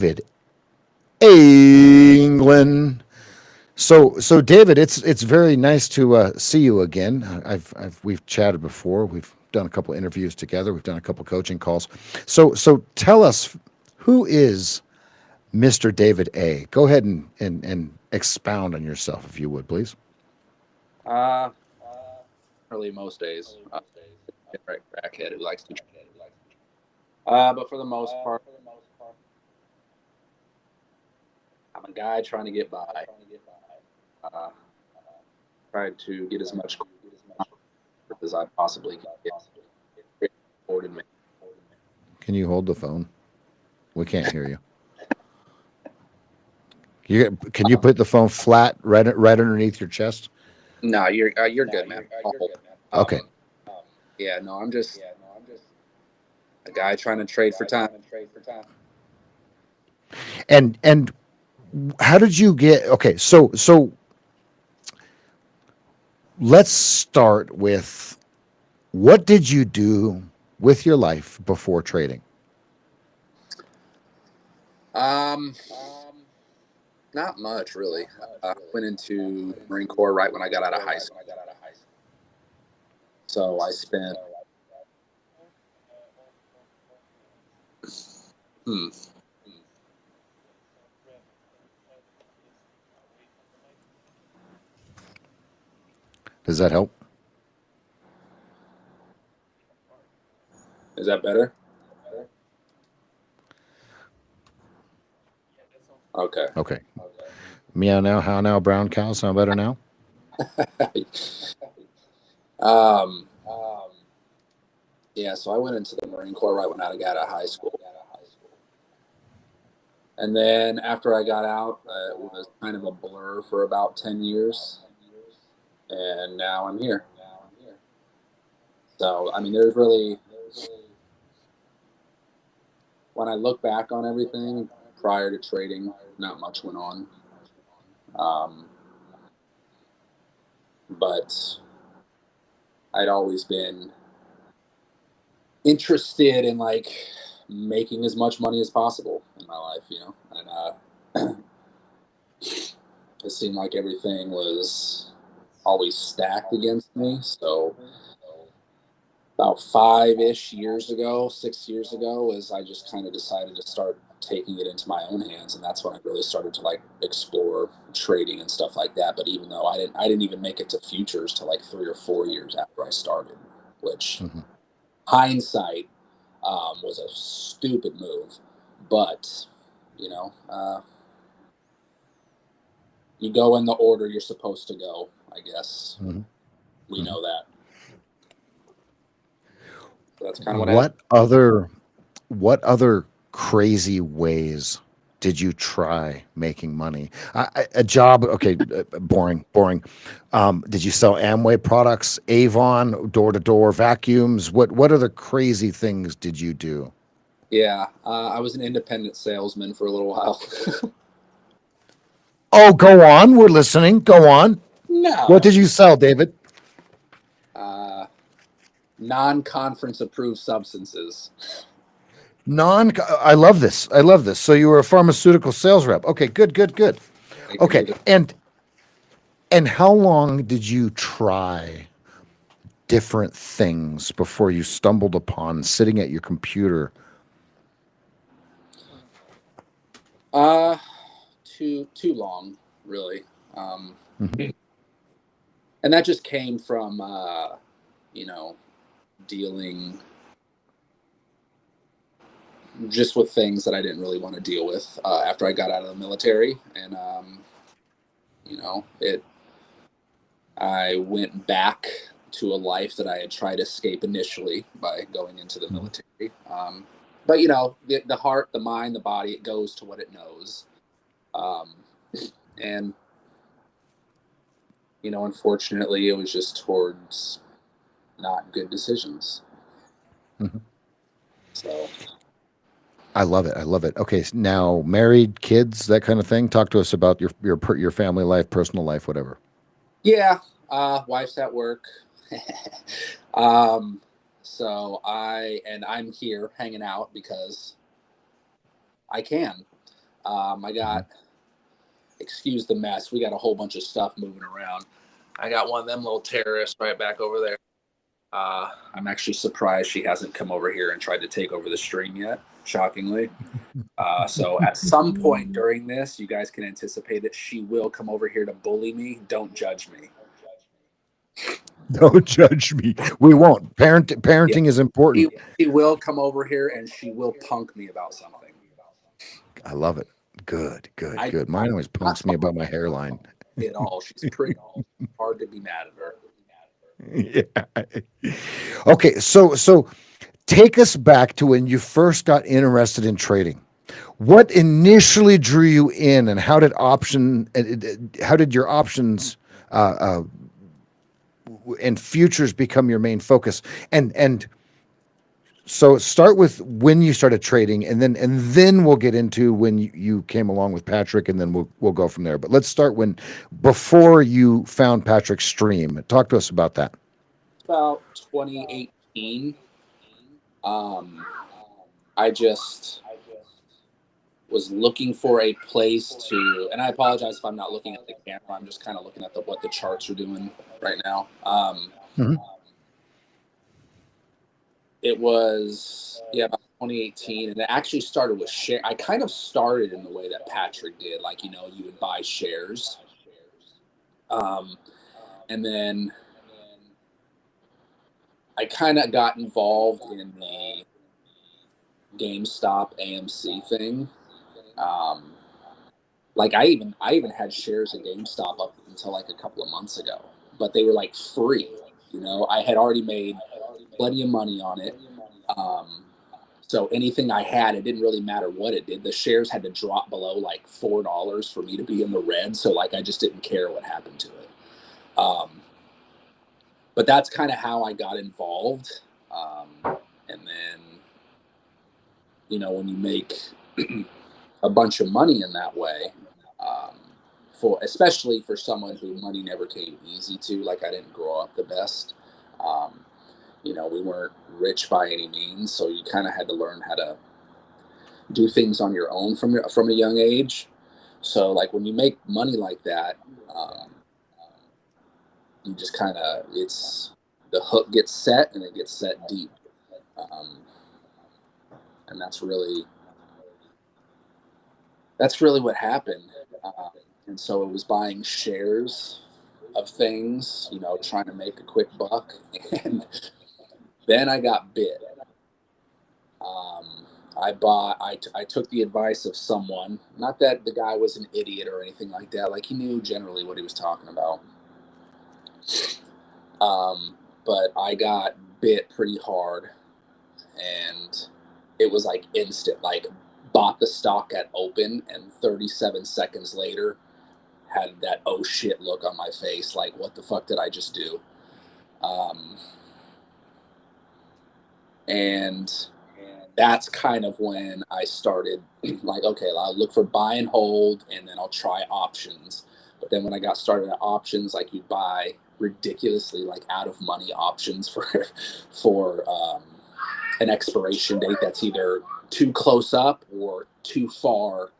David England. So David, it's very nice to see you again. We've chatted before. We've done a couple interviews together. We've done a couple coaching calls. So tell us, who is Mr. David A? Go ahead and expound on yourself, if you would, please. Uh, Really most days, right crackhead who likes to. But for the most part, I'm a guy trying to get by. Uh, Trying to get as much as I possibly can get afforded me. Can you hold the phone? We can't hear you. Can you put the phone flat right underneath your chest? No, you're good, man. I'll hold. Okay. Um, yeah, no, I'm just a guy trying to trade for time. And how did you get? Okay, so let's start with, what did you do with your life before trading? Um, Not much really. Went into the Marine Corps right when I got out of high school, so I spent. Hmm, Does that help? is that better? Okay. Okay. Meow now, how now, brown cow. Sound better now? um, yeah, so I went into the Marine Corps right when I got out of high school. And then after I got out, it was kind of a blur for about 10 years. And now I'm here. So, I mean, there's really, when I look back on everything prior to trading, not much went on. Um, but I'd always been interested in like making as much money as possible in my life, and it seemed like everything was always stacked against me. So about 5-ish years ago, 6 years ago, is I just kind of decided to start taking it into my own hands, and that's when I really started to like explore trading and stuff like that. But even though I didn't even make it to futures till like 3 or 4 years after I started, which Hmm. hindsight was a stupid move. But you know, you go in the order you're supposed to go. I guess Hmm. we Hmm. know that. So that's kind of what I. What other crazy ways did you try making money? A job, okay, boring. Did you sell Amway products, Avon, door to door vacuums? What other crazy things did you do? Yeah, I was an independent salesman for a little while. Oh, go on. We're listening. Go on. What No, did you sell, David? uh, non-conference approved substances. Non. I love this. I love this. So you were a pharmaceutical sales rep. Okay, good, good, good. I can Okay, do that. and how long did you try different things before you stumbled upon sitting at your computer? Uh, too long, really. Um, Hmm. and that just came from you know dealing just with things that I didn't really want to deal with after I got out of the military, and it. I went back to a life that I had tried to escape initially by going into the Hmm. military. But the heart, the mind, the body, it goes to what it knows. Um, and unfortunately, it was just towards not good decisions. Hmm. So I love it. I love it. Okay, now married, kids, that kind of thing. Talk to us about your family life, personal life, whatever. yeah, wife's at work. um, so I'm here hanging out because I can. I got, excuse the mess, we got a whole bunch of stuff moving around. I got one of them little terrorists right back over there. I'm actually surprised she hasn't come over here and tried to take over the stream yet, shockingly. So at some point during this, you guys can anticipate that she will come over here to bully me. Don't judge me. Don't judge me. We won't. Parenting is important. She will come over here and she will punk me about something. I love it. Good. Mine always punks me about my hairline. At all. She's pretty hard to be mad at her. Yeah. Okay, so take us back to when you first got interested in trading. What initially drew you in, and how did your options and futures become your main focus? And so start with when you started trading, and then we'll get into when you came along with Patrick, and then we'll go from there. But let's start before you found Patrick's stream. Talk to us about that. About 2018. I just was looking for a place to, and I apologize if I'm not looking at the camera. I'm just kind of looking at what the charts are doing right now. It was, about 2018, and it actually started with share. I kind of started in the way that Patrick did, like, you would buy shares. And then I kind of got involved in the GameStop AMC thing. Like I even had shares in GameStop up until like a couple of months ago, but they were like free. I had already made plenty of money on it. So anything I had, it didn't really matter what it did. The shares had to drop below like $4 for me to be in the red. So like I just didn't care what happened to it. But that's kind of how I got involved. And then, when you make a bunch of money in that way, especially for someone who money never came easy to, like I didn't grow up the best. We weren't rich by any means, so you kind of had to learn how to do things on your own from a young age. So like when you make money like that, you just kind of, the hook gets set and it gets set deep. And that's really what happened. And so it was buying shares of things, trying to make a quick buck. And then I got bit. I took the advice of someone, not that the guy was an idiot or anything like that. Like he knew generally what he was talking about. But I got bit pretty hard, and it was like instant, like bought the stock at open, and 37 seconds later had that oh shit look on my face, like what the fuck did I just do? And that's kind of when I started like, okay, I'll look for buy and hold, and then I'll try options. But then when I got started at options, like you buy ridiculously like out of money options for an expiration date that's either too close up or too far.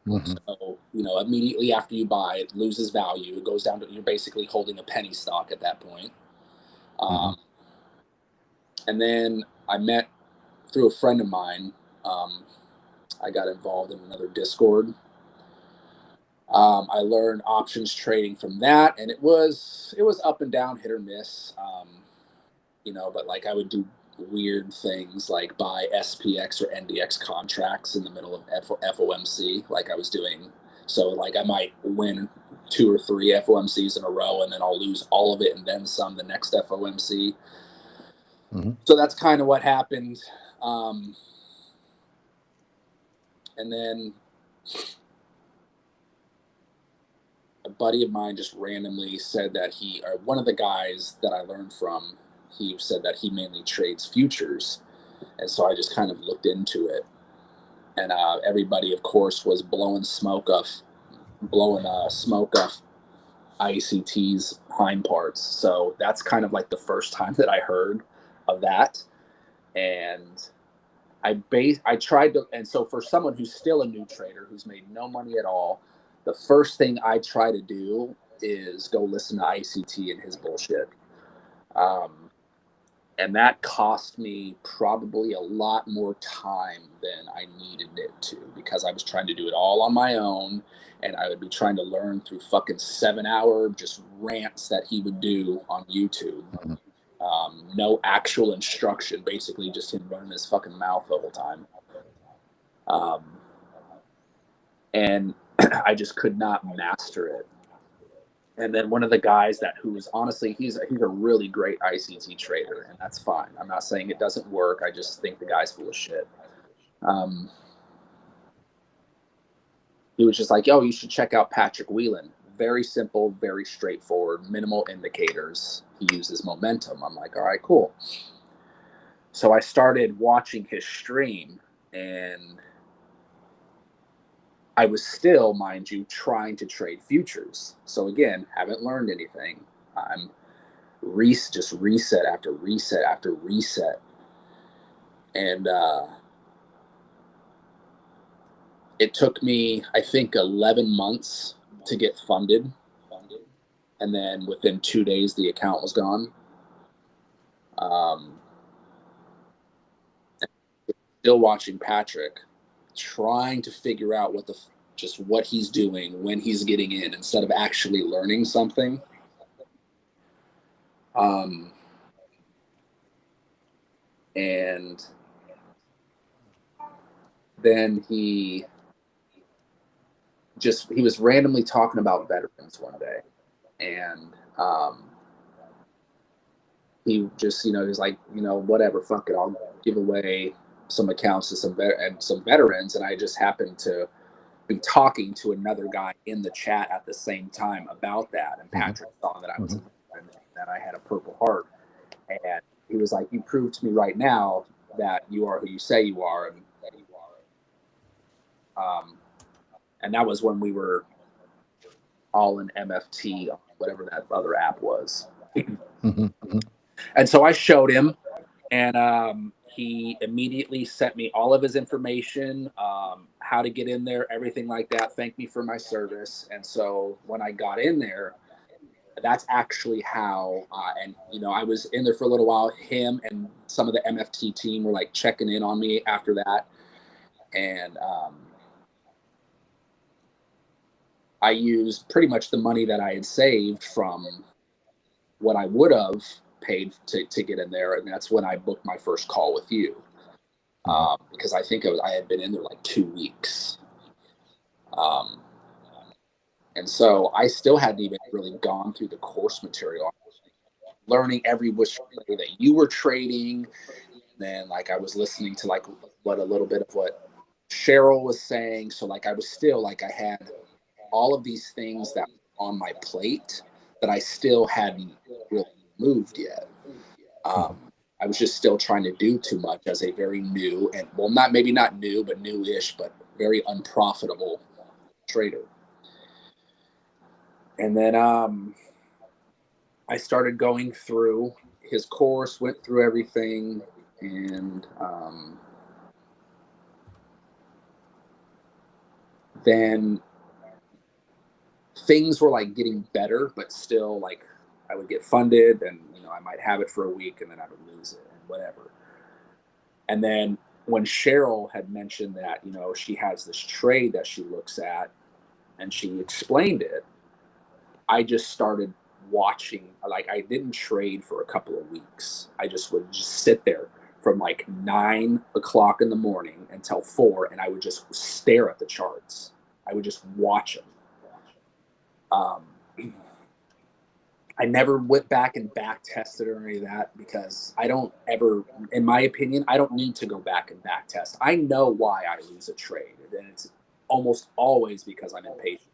Mm-hmm. So, immediately after you buy, it loses value. It goes down to, you're basically holding a penny stock at that point. And then I met through a friend of mine. I got involved in another Discord. I learned options trading from that, and it was up and down, hit or miss. But like I would do weird things like buy SPX or NDX contracts in the middle of FOMC, like I was doing. So like I might win 2 or 3 FOMCs in a row, and then I'll lose all of it and then some the next FOMC. So that's kind of what happened. And then a buddy of mine just randomly said that one of the guys that I learned from, he said that he mainly trades futures. And so I just kind of looked into it. And everybody, of course, was blowing smoke off ICT's hind parts. So that's kind of like the first time that I heard of that. And I tried to, and so for someone who's still a new trader who's made no money at all, the first thing I try to do is go listen to ICT and his bullshit. And that cost me probably a lot more time than I needed it to, because I was trying to do it all on my own, and I would be trying to learn through fucking 7-hour just rants that he would do on YouTube. No actual instruction, basically just him running his fucking mouth the whole time. And I just could not master it. And then one of the guys who's honestly, he's a really great ICT trader, and that's fine. I'm not saying it doesn't work. I just think the guy's full of shit. He was just like, "Yo, you should check out Patrick Whelan. Very simple, very straightforward, minimal indicators. He uses momentum." I'm like, "All right, cool." So I started watching his stream, and I was still, mind you, trying to trade futures. So again, haven't learned anything. I'm just reset after reset after reset. And it took me, I think, 11 months to get funded. And then within 2 days, the account was gone. Still watching Patrick, trying to figure out just what he's doing when he's getting in, instead of actually learning something. And then he was randomly talking about veterans one day, and he just, he's like, whatever, fuck it, I'll give away some accounts to some veterans. And I just happened to be talking to another guy in the chat at the same time about that, and Patrick saw that I was that I had a Purple Heart, and he was like, "You proved to me right now that you are who you say you are." And that was when we were all in MFT, whatever that other app was. And so I showed him, and he immediately sent me all of his information, how to get in there, everything like that, thanked me for my service. And so when I got in there, that's actually how, and I was in there for a little while. Him and some of the MFT team were like checking in on me after that. And I used pretty much the money that I had saved from what I would have paid to get in there. And that's when I booked my first call with you. Because I think I had been in there like 2 weeks. And so I still hadn't even really gone through the course material, learning every which way that you were trading. Then like I was listening to like a little bit of what Cheryl was saying. So like I was still like, I had all of these things that were on my plate that I still hadn't really moved yet. I was just still trying to do too much as a very new, and well, maybe not new, but newish, but very unprofitable trader. And then I started going through his course, went through everything, and then things were like getting better, but still like I would get funded, and I might have it for a week and then I would lose it and whatever. And then when Cheryl had mentioned that, she has this trade that she looks at, and she explained it, I just started watching. Like I didn't trade for a couple of weeks. I just would just sit there from like 9 o'clock in the morning until 4, and I would just stare at the charts. I would just watch them. I never went back and back tested or any of that, because I don't ever, in my opinion, I don't need to go back and back test. I know why I lose a trade, and it's almost always because I'm impatient.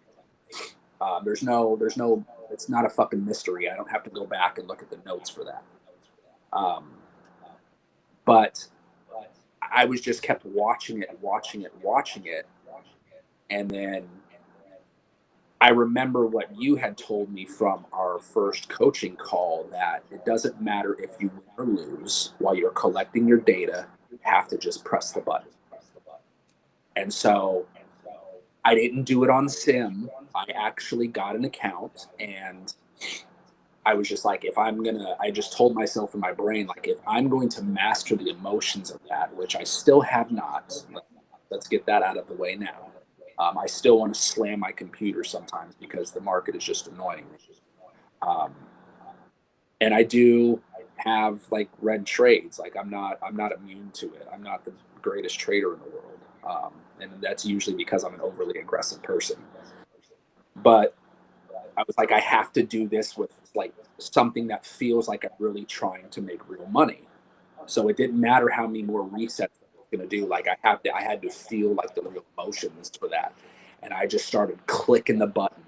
There's no, it's not a fucking mystery. I don't have to go back and look at the notes for that. But I was just kept watching it. And then I remember what you had told me from our first coaching call, that it doesn't matter if you win or lose while you're collecting your data. have to just press the button. And so I didn't do it on Sim. I actually got an account, and I was just like, I just told myself in my brain, like, if I'm going to master the emotions of that, which I still have not, let's get that out of the way now. I still want to slam my computer sometimes because the market is just annoying me. And I do have like red trades. Like I'm not immune to it. I'm not the greatest trader in the world. And that's usually because I'm an overly aggressive person. But I was like, I have to do this with like something that feels like I'm really trying to make real money. So it didn't matter how many more resets I was going to do. Like I had to feel like the real emotions for that. And I just started clicking the button,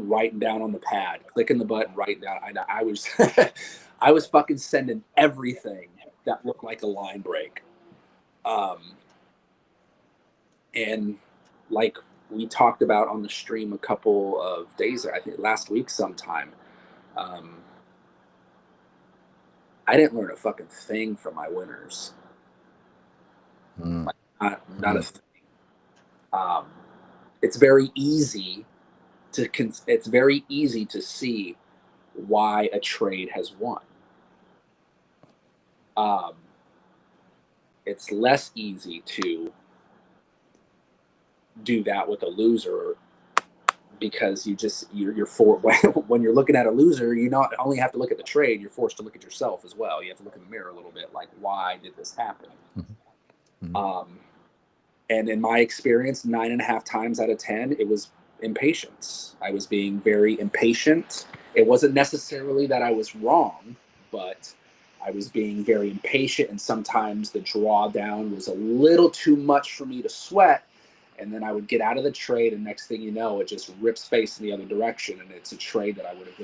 writing down on the pad, clicking the button, writing down. I was, I was fucking sending everything that looked like a line break. And like we talked about on the stream a couple of days, I think last week sometime, I didn't learn a fucking thing from my winners. Like, not a thing. It's very easy to see why a trade has won. It's less easy to do that with a loser, because you're when you're looking at a loser, you not only have to look at the trade, you're forced to look at yourself as well. You have to look in the mirror a little bit, like, why did this happen? And in my experience, 9.5 times out of 10, it was impatience. I was being very impatient. It wasn't necessarily that I was wrong, but I was being very impatient, and sometimes the drawdown was a little too much for me to sweat. And then I would get out of the trade, and next thing you know, it just rips face in the other direction, and it's a trade that I would have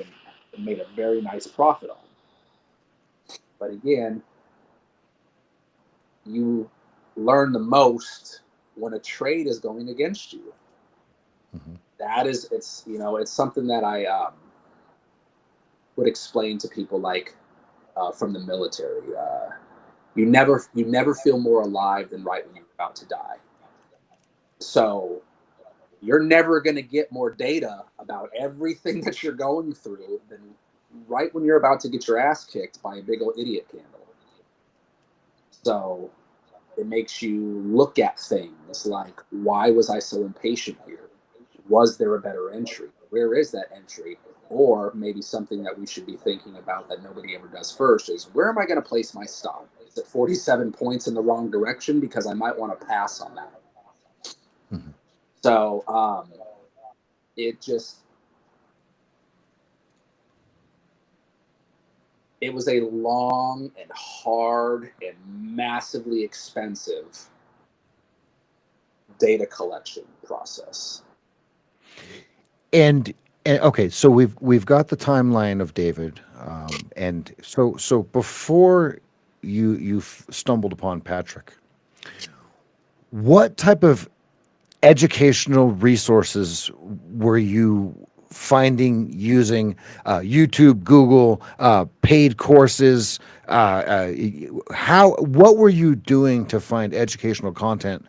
made a very nice profit on. But again, you learn the most when a trade is going against you. It's something that I would explain to people like from the military. You never feel more alive than right when you're about to die. So you're never going to get more data about everything that you're going through than right when you're about to get your ass kicked by a big old idiot candle. So it makes you look at things like, why was I so impatient here? Was there a better entry? Where is that entry? Or maybe something that we should be thinking about that nobody ever does first is, where am I going to place my stop? Is it 47 points in the wrong direction? Because I might want to pass on that. So it was a long and hard and massively expensive data collection process. And okay, so we've got the timeline of David, and so before you stumbled upon Patrick, what type of educational resources were you finding using? YouTube, Google, paid courses? What were you doing to find educational content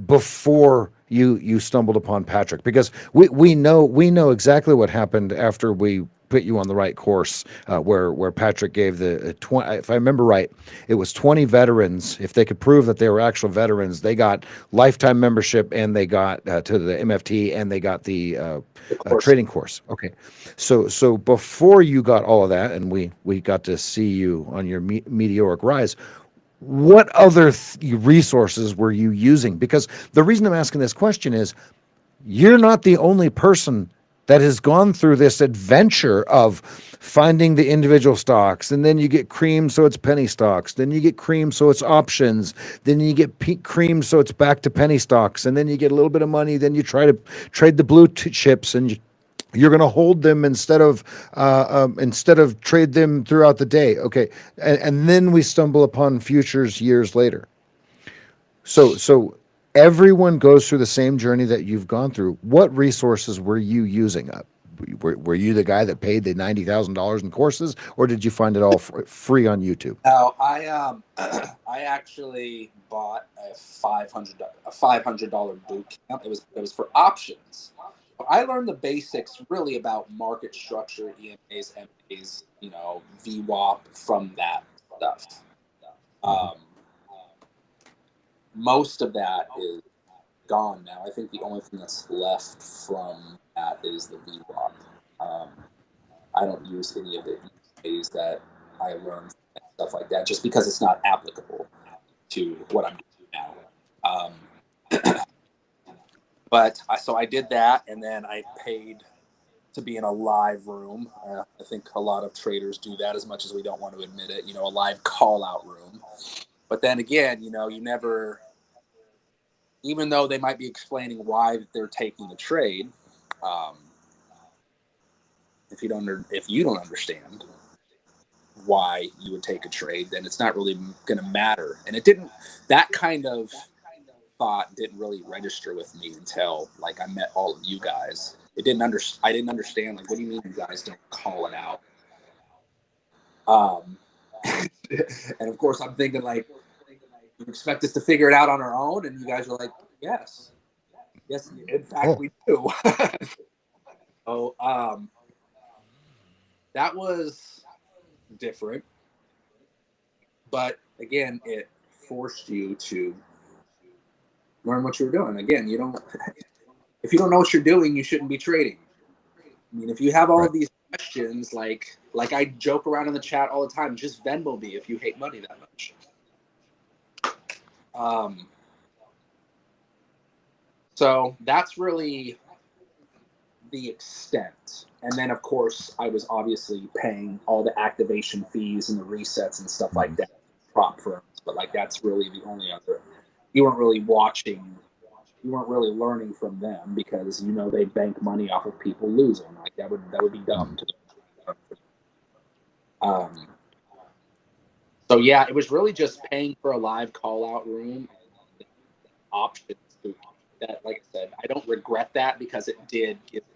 before you stumbled upon Patrick? Because we know exactly what happened after we put you on the right course, where Patrick gave the 20, if I remember right, it was 20 veterans. If they could prove that they were actual veterans, they got lifetime membership, and they got to the MFT, and they got the trading course. Okay, so before you got all of that, and we got to see you on your meteoric rise, what other resources were you using? Because the reason I'm asking this question is, you're not the only person that has gone through this adventure of finding the individual stocks, and then you get cream, so it's penny stocks, then you get cream, so it's options, then you get cream, so it's back to penny stocks, and then you get a little bit of money, then you try to trade the blue chips, and you're going to hold them instead of trade them throughout the day. Okay, and then we stumble upon futures years later. So everyone goes through the same journey that you've gone through. What resources were you using were you the guy that paid the $90,000 in courses, or did you find it all free on YouTube? No, I actually bought a $500 boot camp. It was for options. I learned the basics really about market structure, EMAs, MAs, VWAP from that stuff. Most of that is gone now. I think the only thing that's left from that is the VWAP. I don't use any of the EMAs that I learned and stuff like that, just because it's not applicable to what I'm doing now. But I did that, and then I paid to be in a live room. I think a lot of traders do that, as much as we don't want to admit it. A live call out room. But then again, you never, even though they might be explaining why they're taking the trade, if you don't understand why you would take a trade, then it's not really going to matter. And that kind of thought didn't really register with me until like I met all of you guys. I didn't understand, like, what do you mean you guys don't call it out? And of course I'm thinking, like, you expect us to figure it out on our own, and you guys are like, yes, in fact we do. So that was different, but again, it forced you to learn what you were doing. Again, if you don't know what you're doing, you shouldn't be trading. I mean, if you have all of these questions, like I joke around in the chat all the time, just Venmo me if you hate money that much. So that's really the extent. And then, of course, I was obviously paying all the activation fees and the resets and stuff like that, prop firms. But like, that's really the only other. You weren't really watching. You weren't really learning from them, because they bank money off of people losing. Like, that would be dumb to do. So yeah, it was really just paying for a live call out room and options that, like I said, I don't regret that, because it did give me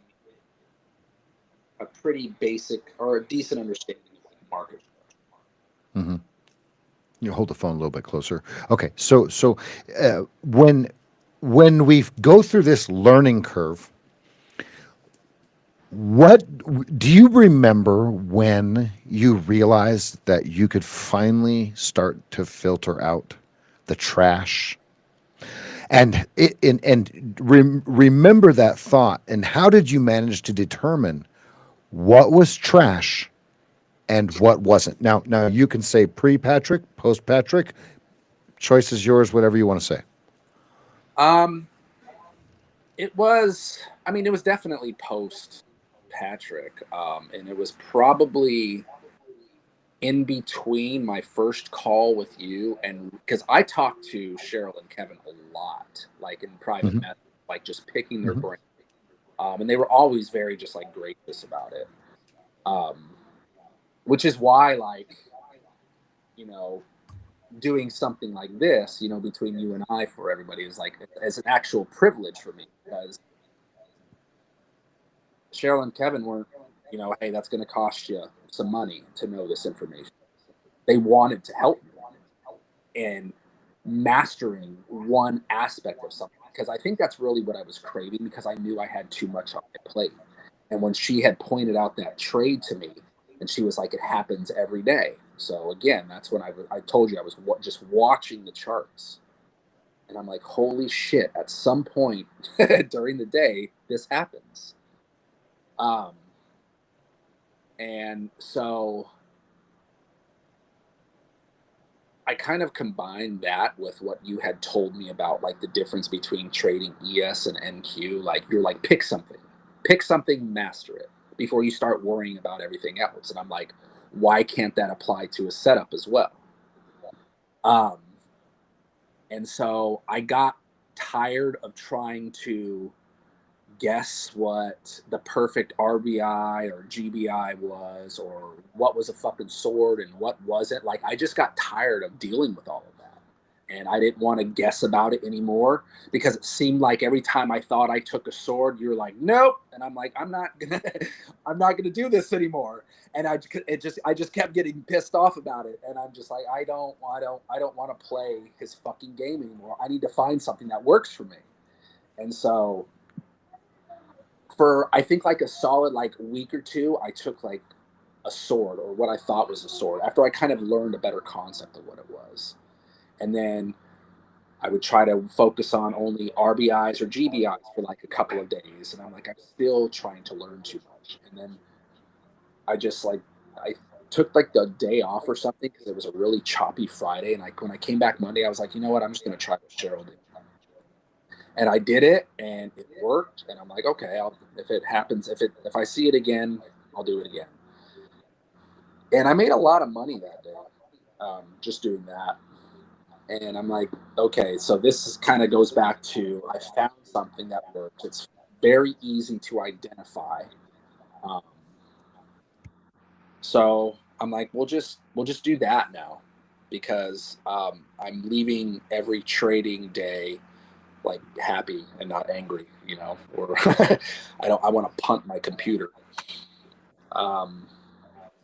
a pretty basic or a decent understanding of the market. Mm-hmm. You hold the phone a little bit closer. Okay, so when we go through this learning curve, what do you remember when you realized that you could finally start to filter out the trash? And remember that thought, and how did you manage to determine what was trash and what wasn't? Now you can say pre-Patrick, post-Patrick. Choice is yours, whatever you want to say. It was definitely post Patrick. And it was probably in between my first call with you, and because I talked to Cheryl and Kevin a lot, like in private message, like just picking their brain. And they were always very just like gracious about it. Which is why, like, doing something like this, between you and I, for everybody, is like, as an actual privilege for me, because Cheryl and Kevin weren't, hey, that's going to cost you some money to know this information. They wanted to help me in mastering one aspect of something, because I think that's really what I was craving, because I knew I had too much on my plate. And when she had pointed out that trade to me, and she was like, it happens every day. So again, that's when I told you I was just watching the charts. And I'm like, holy shit, at some point during the day, this happens. And so I kind of combined that with what you had told me about, like, the difference between trading ES and NQ. Like, you're like, pick something, master it before you start worrying about everything else. And I'm like, why can't that apply to a setup as well? And so I got tired of trying to guess what the perfect RBI or GBI was, or what was a fucking sword and what wasn't. Like, I just got tired of dealing with all of that. And I didn't want to guess about it anymore, because it seemed like every time I thought I took a sword, you were like, nope. And I'm like, I'm not gonna, I'm not gonna do this anymore. And I just kept getting pissed off about it. And I'm just like, I don't want to play his fucking game anymore. I need to find something that works for me. And so for, I think like a solid like week or two, I took like a sword, or what I thought was a sword, after I kind of learned a better concept of what it was. And then I would try to focus on only RBIs or GBIs for like a couple of days. And I'm like, I'm still trying to learn too much. And then I just like, I took like the day off or something, because it was a really choppy Friday. And like when I came back Monday, I was like, you know what? I'm just going to try what Cheryl did. And I did it, and it worked. And I'm like, okay, if it happens, if I see it again, I'll do it again. And I made a lot of money that day, just doing that. And I'm like, okay, so this kind of goes back to, I found something that works. It's very easy to identify. Um, so I'm like, we'll just do that now, because I'm leaving every trading day like happy and not angry, you know, or I want to punt my computer. Um,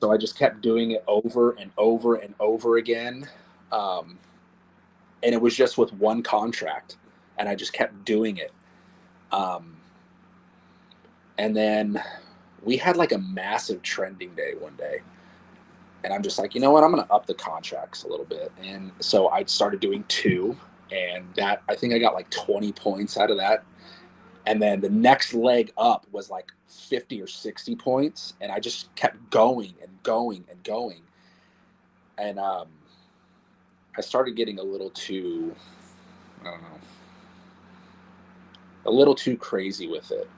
so I just kept doing it over and over and over again. Um, and it was just with one contract, and I just kept doing it. Um, and then we had like a massive trending day one day, and I'm just like, you know what, I'm going to up the contracts a little bit. And so I started doing two, and that, I think I got like 20 points out of that. And then the next leg up was like 50 or 60 points. And I just kept going and going and going. And I started getting a little too, I don't know, a little too crazy with it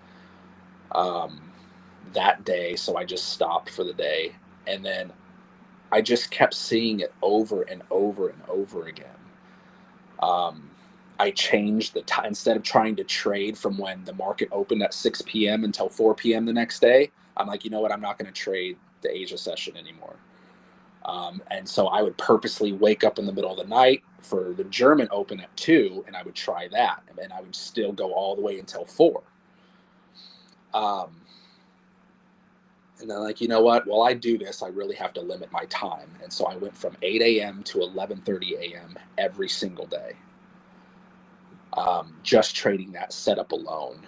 that day. So I just stopped for the day. And then I just kept seeing it over and over and over again. Um, I changed the time. Instead of trying to trade from when the market opened at 6 p.m. until 4 p.m. the next day, I'm like, you know what? I'm not going to trade the Asia session anymore. And so I would purposely wake up in the middle of the night for the German Open at 2, and I would try that. And I would still go all the way until 4. And then, like, you know what? While I do this, I really have to limit my time. And so I went from 8 a.m. to 11:30 a.m. every single day. Just trading that setup alone.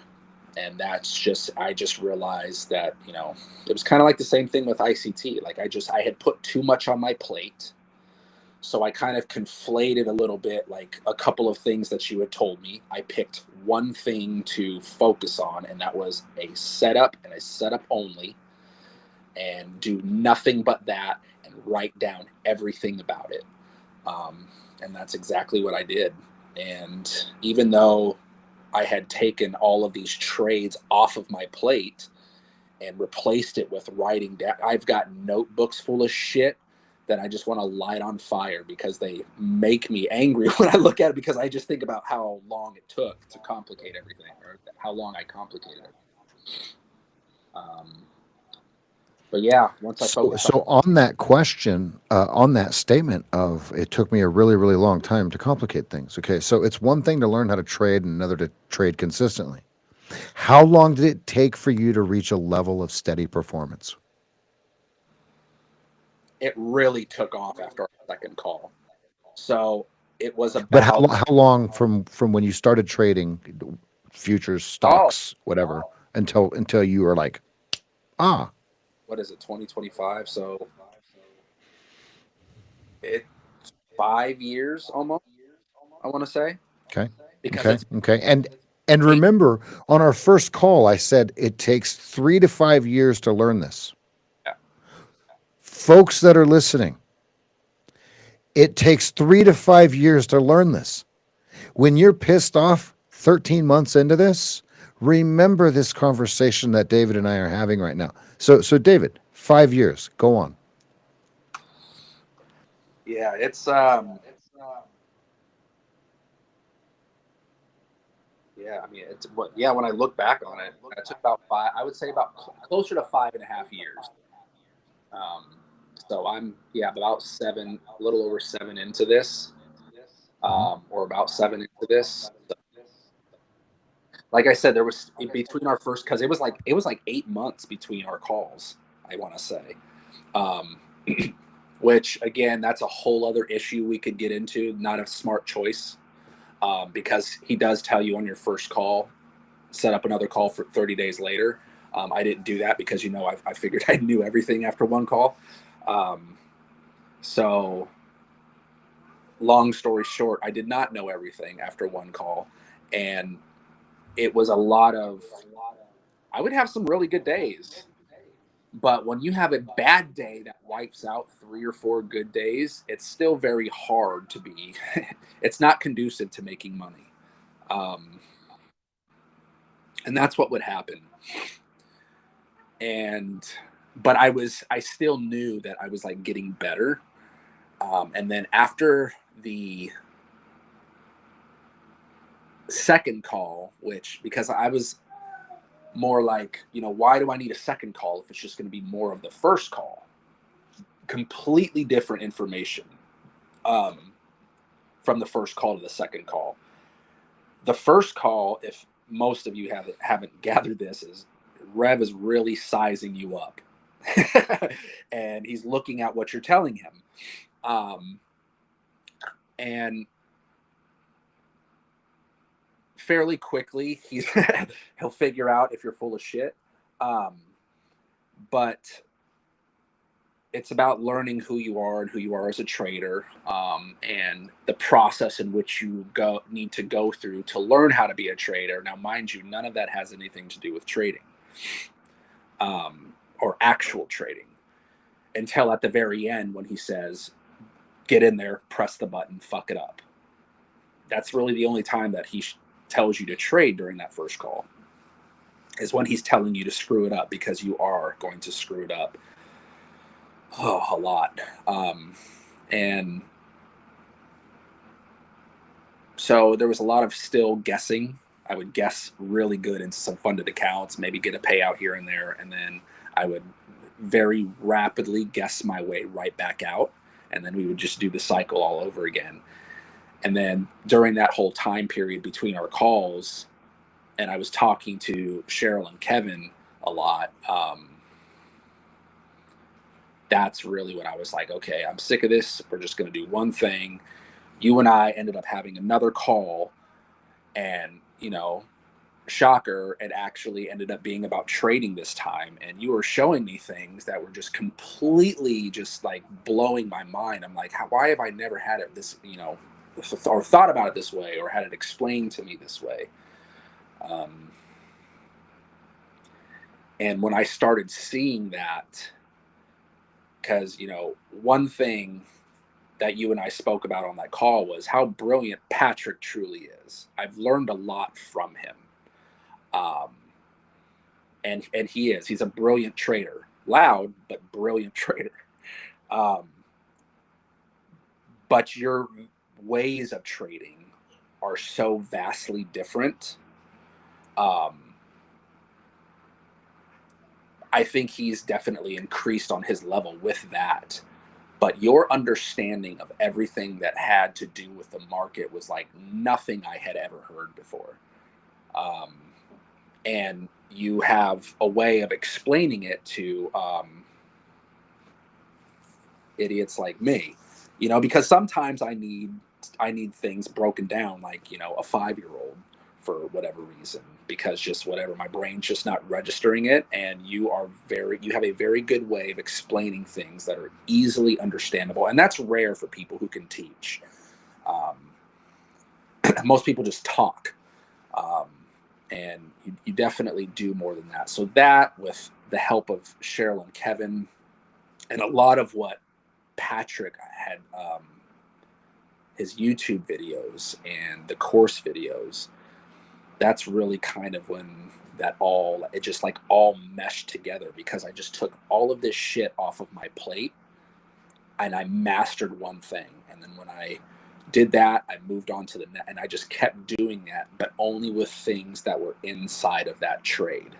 And that's just, I just realized that, you know, it was kind of like the same thing with ICT. Like I had put too much on my plate. So I kind of conflated a little bit, like a couple of things that you had told me. I picked one thing to focus on, and that was a setup, and a setup only, and do nothing but that, and write down everything about it. And that's exactly what I did. And even though I had taken all of these trades off of my plate and replaced it with writing down, I've got notebooks full of shit that I just want to light on fire, because they make me angry when I look at it, because I just think about how long it took to complicate everything, or how long I complicated it. But yeah, once I focused So on that question, on that statement of it took me a really, really long time to complicate things. Okay, so it's one thing to learn how to trade and another to trade consistently. How long did it take for you to reach a level of steady performance? it really took off after our second call. So it was But about, how long from when you started trading futures, oh, stocks, whatever, until you were like, ah, what is it, 2025? So it's 5 years almost, I want to say, okay, because okay, it's okay. And eight. remember, on our first call, I said it takes 3 to 5 years to learn this. Yeah. Folks that are listening, it takes 3 to 5 years to learn this. When you're pissed off 13 months into this, remember this conversation that David and I are having right now. So David, 5 years, go on. Yeah, it's yeah, I mean, it's what, yeah, when I look back on it, it took about five, I would say about closer to 5.5 years. Um, so I'm, yeah, about 7, a little over 7 into this. or about 7 into this. So, like I said, there was in between our first, because it was like 8 months between our calls, I want to say. Um, which again, that's a whole other issue we could get into. Not a smart choice, because he does tell you on your first call, set up another call for 30 days later. I didn't do that because I figured I knew everything after one call. So long story short, I did not know everything after one call, and it was a lot of. I would have some really good days, but when you have a bad day that wipes out 3 or 4 good days, it's still very hard to be. It's not conducive to making money, um, and that's what would happen. And but I still knew that I was like getting better. And then after the second call, which because I was more like, why do I need a second call if it's just going to be more of the first call? Completely different information, um, from the first call to the second call. The first call, if most of you haven't gathered this, is Rev is really sizing you up, and he's looking at what you're telling him, um, and fairly quickly he'll figure out if you're full of shit. Um, but it's about learning who you are and who you are as a trader, and the process in which you need to go through to learn how to be a trader. Now, mind you, none of that has anything to do with trading, or actual trading, until at the very end when he says, "Get in there, press the button, fuck it up." That's really the only time that he tells you to trade during that first call, is when he's telling you to screw it up, because you are going to screw it up, a lot. And so there was a lot of still guessing. I would guess really good into some funded accounts, maybe get a payout here and there, and then I would very rapidly guess my way right back out, and then we would just do the cycle all over again. And then during that whole time period between our calls, and I was talking to Cheryl and Kevin a lot, that's really when I was like, okay, I'm sick of this. We're just going to do one thing. You and I ended up having another call, and, shocker, it actually ended up being about trading this time. And you were showing me things that were just completely just like blowing my mind. I'm like, why have I never had it this, or thought about it this way, or had it explained to me this way? Um, and when I started seeing that, because, one thing that you and I spoke about on that call was how brilliant Patrick truly is. I've learned a lot from him. Um, and he's a brilliant trader, loud, but brilliant trader. Um, but your ways of trading are so vastly different. Um, I think he's definitely increased on his level with that. But your understanding of everything that had to do with the market was like nothing I had ever heard before. Um, and you have a way of explaining it to, idiots like me, because sometimes I need things broken down, like, a 5-year-old, for whatever reason, because just whatever, my brain's just not registering it. And you have a very good way of explaining things that are easily understandable, and that's rare for people who can teach. um, Most people just talk, um, and you definitely do more than that. So that, with the help of Cheryl and Kevin, and a lot of what Patrick had, his YouTube videos and the course videos, that's really kind of when it just like all meshed together, because I just took all of this shit off of my plate and I mastered one thing. And then when I did that, I moved on to the net, and I just kept doing that, but only with things that were inside of that trade.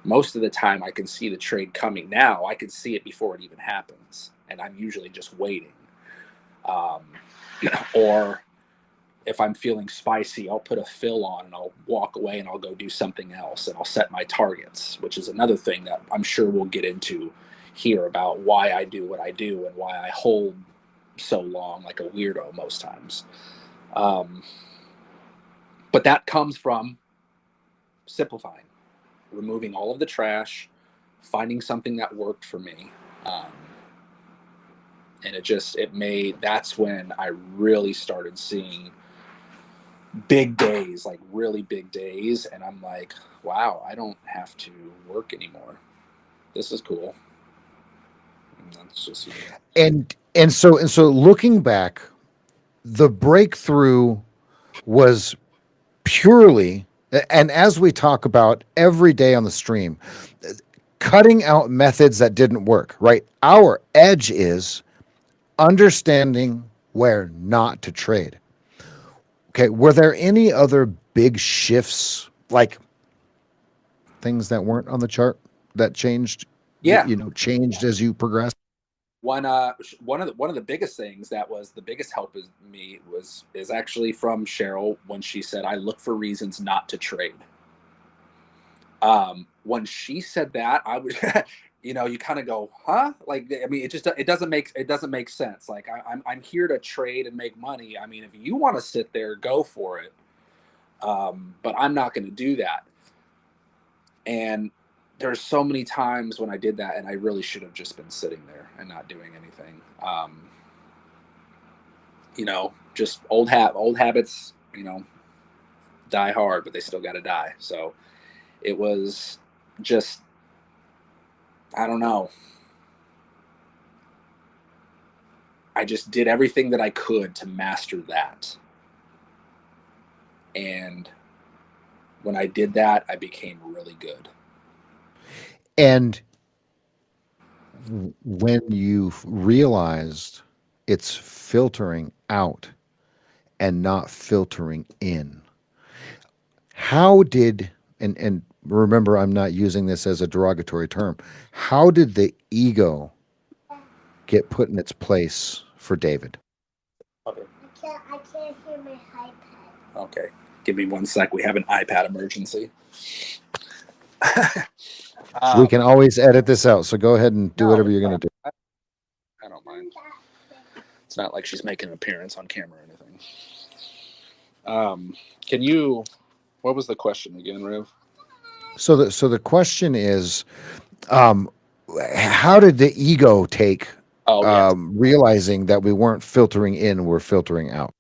Most of the time I can see the trade coming. Now I can see it before it even happens, and I'm usually just waiting. Um, or if I'm feeling spicy, I'll put a fill on and I'll walk away and I'll go do something else, and I'll set my targets, which is another thing that I'm sure we'll get into here about why I do what I do and why I hold so long like a weirdo most times. But that comes from simplifying, removing all of the trash, finding something that worked for me. And that's when I really started seeing big days, like really big days. And I'm like, wow, I don't have to work anymore. This is cool. And that's just, And so looking back, the breakthrough was purely, and as we talk about every day on the stream, cutting out methods that didn't work, right? Our edge is understanding where not to trade. Okay, were there any other big shifts, like things that weren't on the chart that changed? Yeah. Changed as you progressed? One of the biggest things that was the biggest help is actually from Cheryl when she said, "I look for reasons not to trade." When she said that, I would, you kind of go, huh? Like, I mean, it doesn't make sense. Like, I'm here to trade and make money. I mean, if you want to sit there, go for it. But I'm not going to do that. And there's so many times when I did that, and I really should have just been sitting there and not doing anything. Just old habits, die hard, but they still got to die. So it was just, I don't know. I just did everything that I could to master that. And when I did that, I became really good. And when you realized it's filtering out and not filtering in, how did, and remember, I'm not using this as a derogatory term, how did the ego get put in its place for David? Okay. I can't hear my iPad. Okay. Give me 1 sec. We have an iPad emergency. We can always edit this out, so go ahead and do whatever you're going to do. I don't mind. It's not like she's making an appearance on camera or anything. What was the question again, Rev? So the question is, how did the ego take realizing that we weren't filtering in, we're filtering out?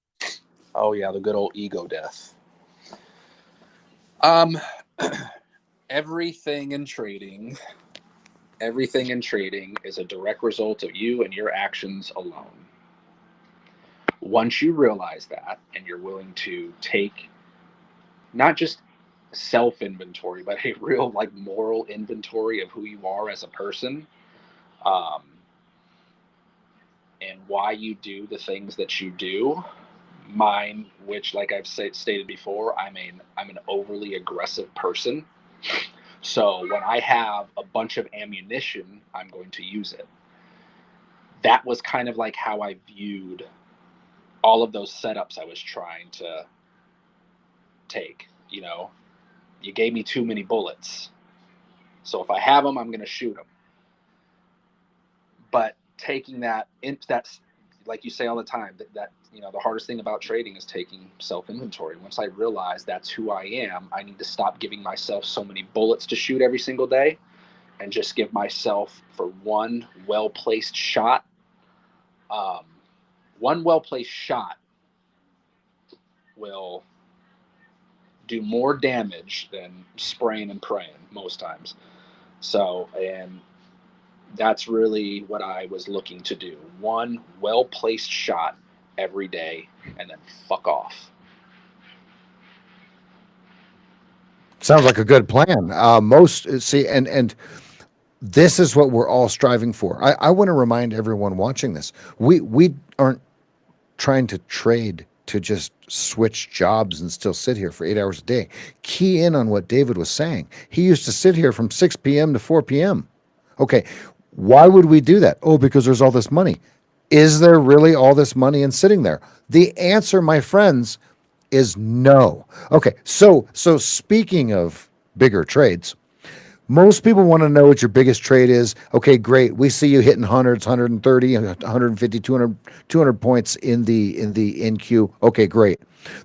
Oh yeah, the good old ego death. Everything in trading is a direct result of you and your actions alone. Once you realize that, and you're willing to take not just self-inventory, but a real moral inventory of who you are as a person, and why you do the things that you do. Mine, which, like I've stated before, I'm an overly aggressive person. So when I have a bunch of ammunition, I'm going to use it. That was kind of like how I viewed all of those setups I was trying to take. You gave me too many bullets. So if I have them, I'm going to shoot them. But taking that's like you say all the time, that the hardest thing about trading is taking self-inventory. Once I realize that's who I am, I need to stop giving myself so many bullets to shoot every single day and just give myself for one well-placed shot. One well-placed shot will do more damage than spraying and praying most times. So, and that's really what I was looking to do. One well-placed shot every day, and then fuck off. Sounds like a good plan. And this is what we're all striving for. I want to remind everyone watching this, we aren't trying to trade to just switch jobs and still sit here for 8 hours a day. Key in on what David was saying. He used to sit here from 6 p.m. to 4 p.m. Okay, why would we do that? Oh, because there's all this money. Is there really all this money in sitting there? The answer, my friends, is no. Okay, so speaking of bigger trades, most people want to know what your biggest trade is. Okay, great. We see you hitting hundreds, 130, 150, 200 points in the NQ. Okay, great.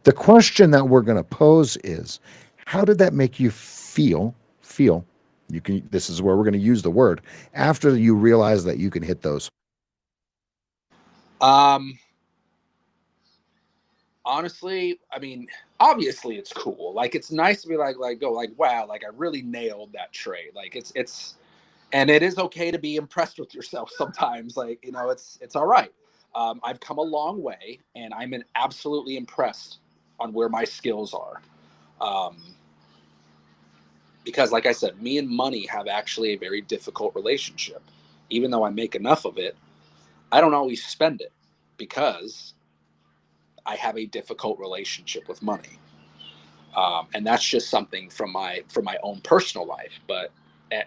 The question that we're going to pose is, how did that make you feel? You can, this is where we're going to use the word, after you realize that you can hit those. Honestly, I mean, obviously it's cool. Like, it's nice to be like, go like, wow, like I really nailed that trade. Like it's, and it is okay to be impressed with yourself sometimes. Like, you know, it's all right. I've come a long way, and I'm absolutely impressed on where my skills are. Because like I said, me and money have actually a very difficult relationship. Even though I make enough of it, I don't always spend it because I have a difficult relationship with money. And that's just something from my own personal life. But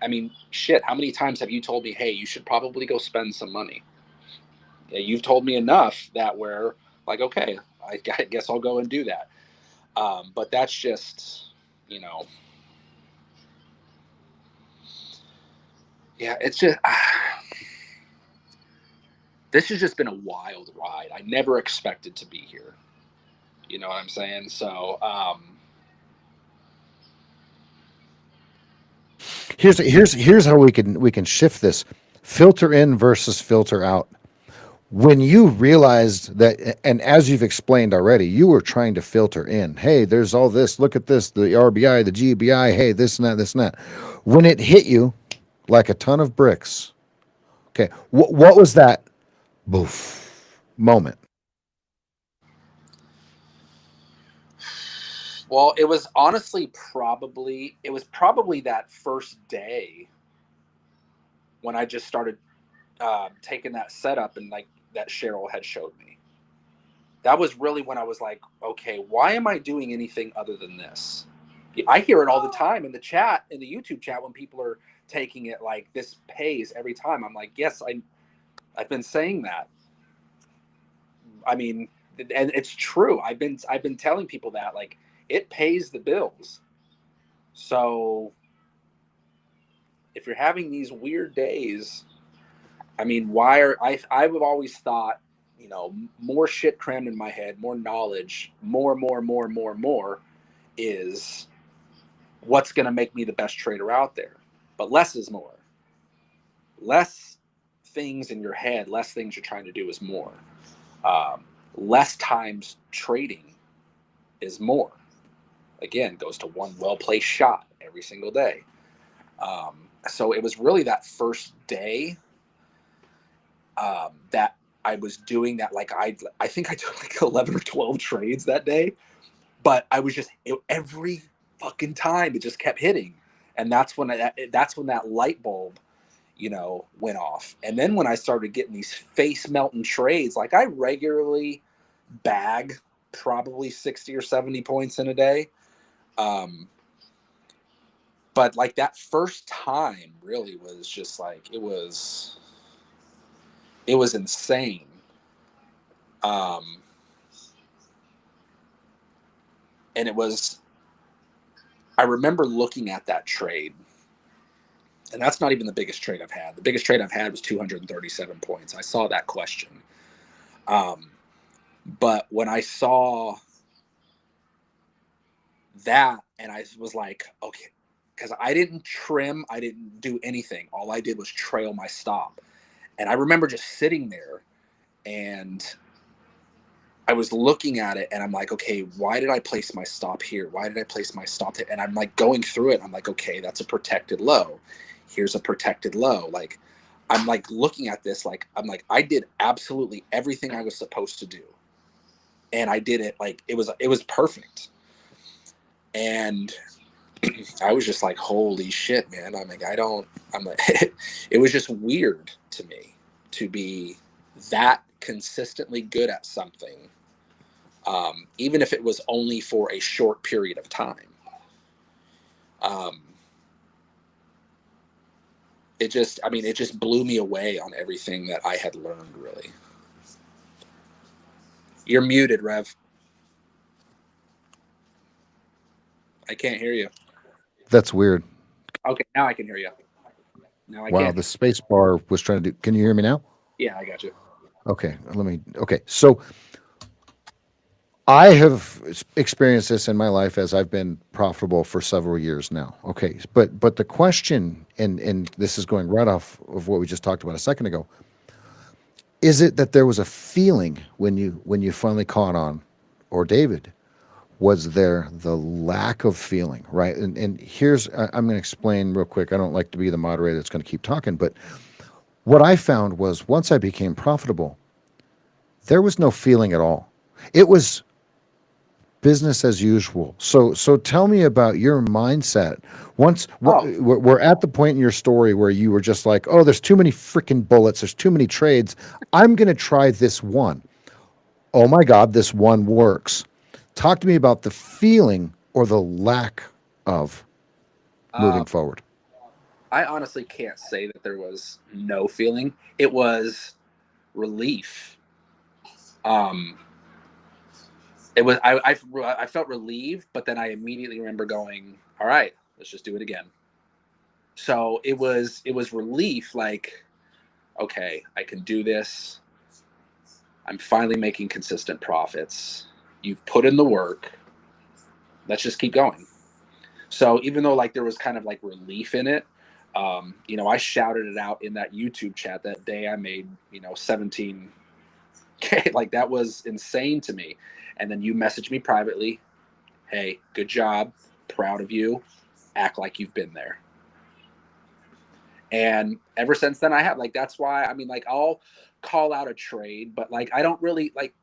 I mean, shit, how many times have you told me, hey, you should probably go spend some money? Yeah, you've told me enough that we're like, okay, I guess I'll go and do that. But that's just, you know, yeah, it's just, this has just been a wild ride. I never expected to be here. You know what I'm saying? So, Here's how we can shift this: filter in versus filter out. When you realized that, and as you've explained already, you were trying to filter in. Hey, there's all this. Look at this, the RBI, the GBI. Hey, this and that, this and that. When it hit you like a ton of bricks, okay, what was that boof moment? well, it was honestly probably that first day when I just started taking that setup, and like that Cheryl had showed me. That was really when I was like, okay, why am I doing anything other than this? I hear it all the time in the chat, in the YouTube chat, when people are taking it like, this pays every time. I'm like, yes, I've been saying that. I mean, and it's true. I've been telling people that, like, it pays the bills. So if you're having these weird days, I mean, why are I've always thought, you know, more shit crammed in my head, more knowledge, more is what's going to make me the best trader out there. But less is more. Less things in your head, less things you're trying to do is more. Less times trading is more. Again, goes to one well-placed shot every single day. So it was really that first day that I was doing that. Like I think I took like 11 or 12 trades that day, but I was just every fucking time it just kept hitting, and that's when that light bulb, you know, went off. And then when I started getting these face melting trades, like I regularly bag probably 60 or 70 points in a day. But like that first time really was just like, it was insane. And I remember looking at that trade, and that's not even the biggest trade I've had. The biggest trade I've had was 237 points. I saw that question. But when I saw that, and I was like, okay, because I didn't trim, I didn't do anything. All I did was trail my stop. And I remember just sitting there, and I was looking at it, and I'm like, okay, why did I place my stop here? Why did I place my stop there? And I'm like going through it. I'm like, okay, that's a protected low. Here's a protected low. Like, I'm like looking at this, like, I'm like, I did absolutely everything I was supposed to do. And I did it like it was perfect. And I was just like, holy shit, man. I'm like, it was just weird to me to be that consistently good at something, even if it was only for a short period of time. It just blew me away on everything that I had learned, really. You're muted, Rev. I can't hear you. That's weird. Okay, now I can hear you. Now I Wow, can't. the space bar was trying to do. Can you hear me now? Yeah, I got you. Okay, Okay, so I have experienced this in my life as I've been profitable for several years now. Okay, but the question, and this is going right off of what we just talked about a second ago. Is it that there was a feeling when you finally caught on, or David, was there the lack of feeling, right? And here's I'm going to explain real quick. I don't like to be the moderator that's going to keep talking, but what I found was once I became profitable, there was no feeling at all. It was business as usual. So tell me about your mindset. Once Oh, we're at the point in your story where you were just like, oh, there's too many freaking bullets, there's too many trades. I'm going to try this one. Oh my God, this one works. Talk to me about the feeling or the lack of um, moving forward. I honestly can't say that there was no feeling. It was relief. Um, it was I felt relieved, but then I immediately remember going, all right, let's just do it again. So it was relief, like, okay, I can do this. I'm finally making consistent profits. You've put in the work. Let's just keep going. So even though like there was kind of like relief in it, I shouted it out in that YouTube chat that day. I made 17K. Like that was insane to me. And then you messaged me privately, hey, good job, proud of you, act like you've been there. And ever since then, I have, like, that's why, I mean, like, I'll call out a trade, but like I don't really like.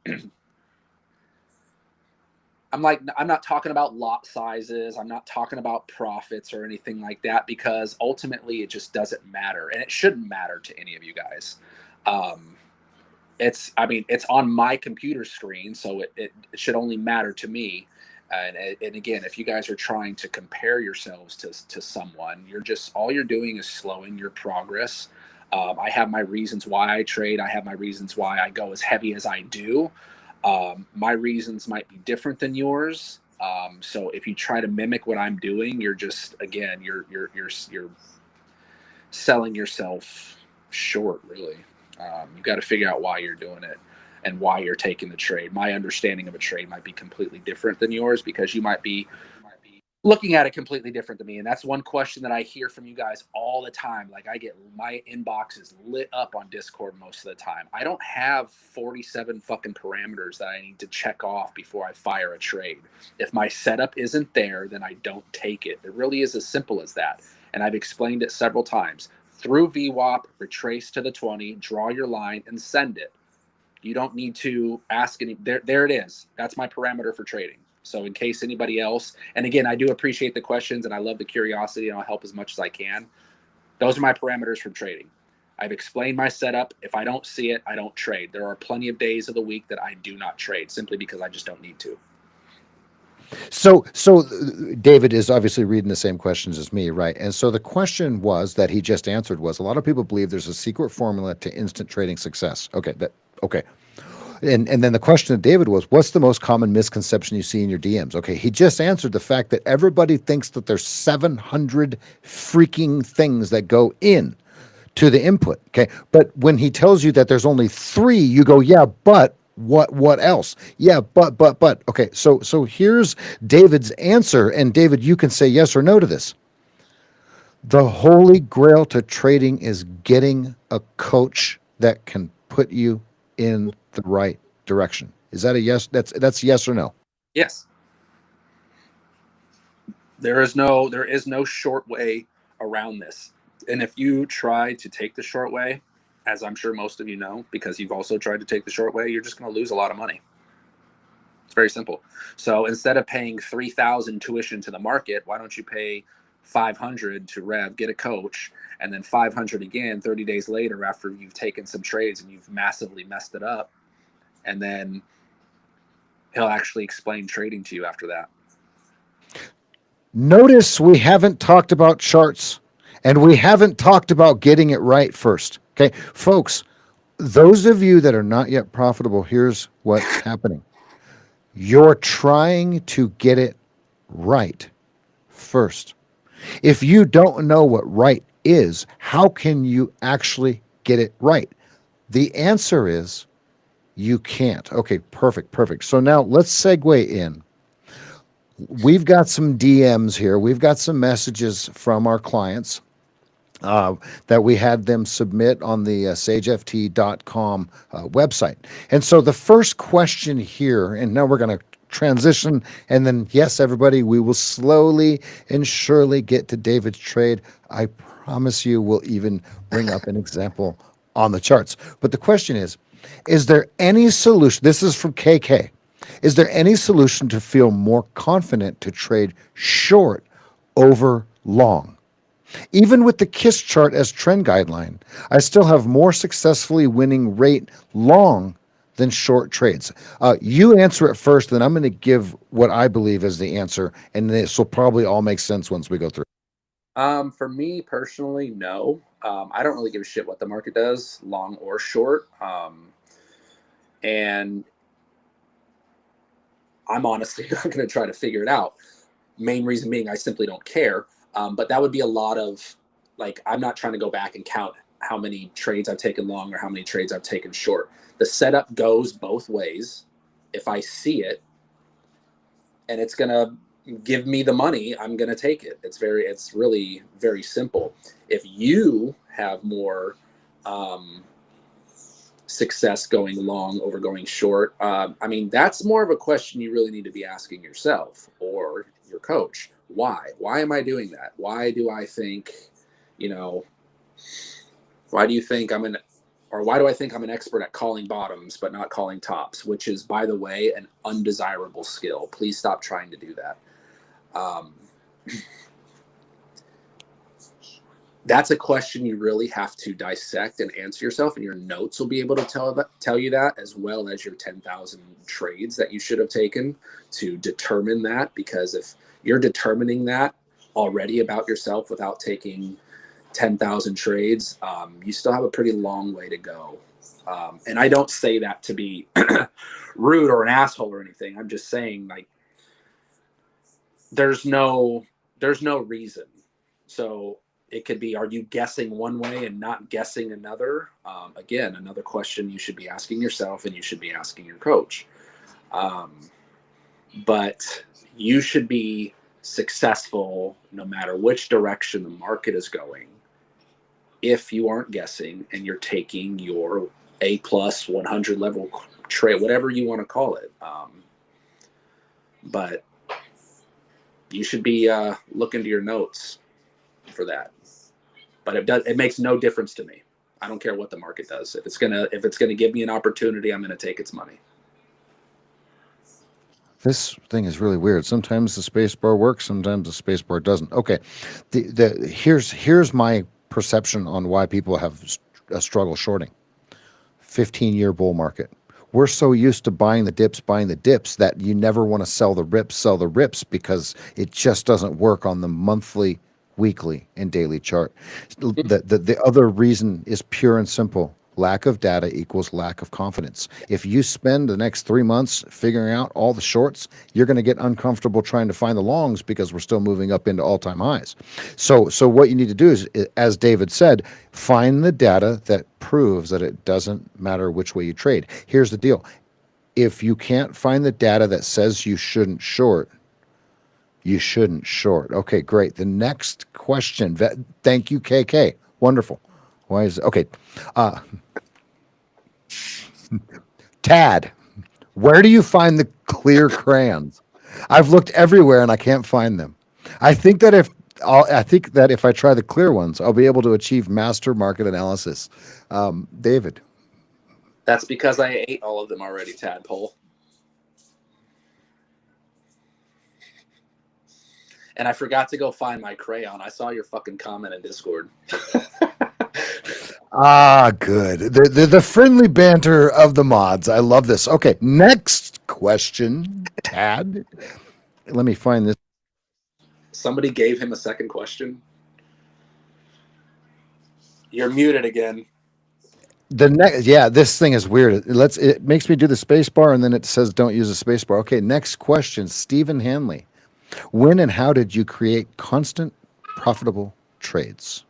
I'm not talking about lot sizes. I'm not talking about profits or anything like that, because ultimately it just doesn't matter, and it shouldn't matter to any of you guys. Um, I mean, it's on my computer screen, so it should only matter to me. And again, if you guys are trying to compare yourselves to someone, all you're doing is slowing your progress. I have my reasons why I trade. I have my reasons why I go as heavy as I do. My reasons might be different than yours. So if you try to mimic what I'm doing, you're just, again, you're selling yourself short, really. You got to figure out why you're doing it and why you're taking the trade. My understanding of a trade might be completely different than yours, because you might be looking at it completely different than me. And that's one question that I hear from you guys all the time. Like, I get my inbox is lit up on Discord most of the time. I don't have 47 fucking parameters that I need to check off before I fire a trade. If my setup isn't there, then I don't take it. It really is as simple as that. And I've explained it several times. Through VWAP, retrace to the 20, draw your line, and send it. You don't need to ask any. There it is. That's my parameter for trading. So in case anybody else, and again, I do appreciate the questions and I love the curiosity, and I'll help as much as I can. Those are my parameters for trading. I've explained my setup. If I don't see it, I don't trade. There are plenty of days of the week that I do not trade, simply because I just don't need to. So David is obviously reading the same questions as me, right? And so the question was that he just answered was, a lot of people believe there's a secret formula to instant trading success. Okay. And then the question of David was, what's the most common misconception you see in your DMs? Okay, he just answered the fact that everybody thinks that there's 700 freaking things that go in to the input. Okay, but when he tells you that there's only 3, you go, yeah, but what else? Yeah, but. Okay, so here's David's answer, and David, you can say yes or no to this. The holy grail to trading is getting a coach that can put you in the right direction. Is that a yes? That's yes or no? Yes. There is no short way around this. And if you try to take the short way, as I'm sure most of you know, because you've also tried to take the short way, you're just going to lose a lot of money. It's very simple. So instead of paying 3,000 tuition to the market, why don't you pay 500 to Rev, get a coach, and then 500 again 30 days later after you've taken some trades and you've massively messed it up, and then he'll actually explain trading to you after that. Notice we haven't talked about charts, and we haven't talked about getting it right first. Okay, folks, those of you that are not yet profitable, here's what's happening. You're trying to get it right. first. If you don't know what right is, how can you actually get it right? The answer is you can't. Okay, perfect, perfect. So now let's segue in. We've got some DMs here. We've got some messages from our clients uh, that we had them submit on the SageFT.com website. And so the first question here, and now we're going to transition, and then, yes, everybody, we will slowly and surely get to David's trade. I promise you we'll even bring up an example on the charts. But the question is there any solution? This is from KK. Is there any solution to feel more confident to trade short over long? Even with the KISS chart as trend guideline, I still have more successfully winning rate long than short trades. You answer it first, then I'm going to give what I believe is the answer, and this will probably all make sense once we go through. For me personally, no. I don't really give a shit what the market does, long or short. And I'm honestly not going to try to figure it out. Main reason being I simply don't care. But that would be a lot of, like, I'm not trying to go back and count how many trades I've taken long or how many trades I've taken short. The setup goes both ways. If I see it and it's going to give me the money, I'm going to take it. It's really very simple. If you have more success going long over going short, I mean, that's more of a question you really need to be asking yourself or your coach. Why am I doing that? Why do I think, why do you think why do I think I'm an expert at calling bottoms but not calling tops, which is, by the way, an undesirable skill. Please stop trying to do that. That's a question you really have to dissect and answer yourself, and your notes will be able to tell you that, as well as your 10,000 trades that you should have taken to determine that. Because if you're determining that already about yourself without taking 10,000 trades, you still have a pretty long way to go. And I don't say that to be rude or an asshole or anything. I'm just saying, like, there's no reason. So it could be, are you guessing one way and not guessing another? Again, another question you should be asking yourself and you should be asking your coach. But you should be successful no matter which direction the market is going if you aren't guessing and you're taking your A+ 100 level trade, whatever you want to call it. But you should be looking to your notes for that. But it makes no difference to me. I don't care what the market does. If it's gonna give me an opportunity, I'm gonna take its money. This thing is really weird. Sometimes the space bar works, sometimes the space bar doesn't. Okay, here's my perception on why people have a struggle shorting. 15-year bull market. We're so used to buying the dips that you never want to sell the rips because it just doesn't work on the monthly, weekly, and daily chart. The other reason is pure and simple. Lack of data equals lack of confidence. If you spend the next 3 months figuring out all the shorts, you're going to get uncomfortable trying to find the longs because we're still moving up into all-time highs. So what you need to do is, as David said, find the data that proves that it doesn't matter which way you trade. Here's the deal. If you can't find the data that says you shouldn't short, you shouldn't short. Okay, great. The next question. Thank you, KK. Wonderful. Why is it? Okay. Tad, where do you find the clear crayons? I've looked everywhere and I can't find them. I think that if I try the clear ones, I'll be able to achieve master market analysis. David. That's because I ate all of them already, Tadpole. And I forgot to go find my crayon. I saw your fucking comment in Discord. Good. The friendly banter of the mods. I love this. Okay, next question, Tad. Let me find this. Somebody gave him a second question. You're muted again. This thing is weird. It makes me do the space bar and then it says don't use a space bar. Okay, next question, Stephen Hanley. When and how did you create constant, profitable trades?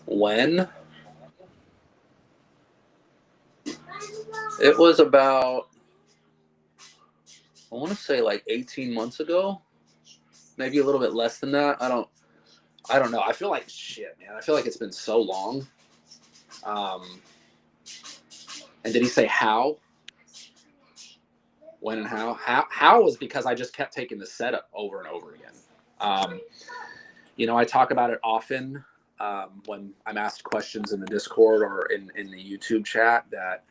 When it was about, I want to say like 18 months ago, maybe a little bit less than that. I don't know. I feel like shit, man. I feel like it's been so long. And did he say how? When and how? How was because I just kept taking the setup over and over again. I talk about it often when I'm asked questions in the Discord or in the YouTube chat that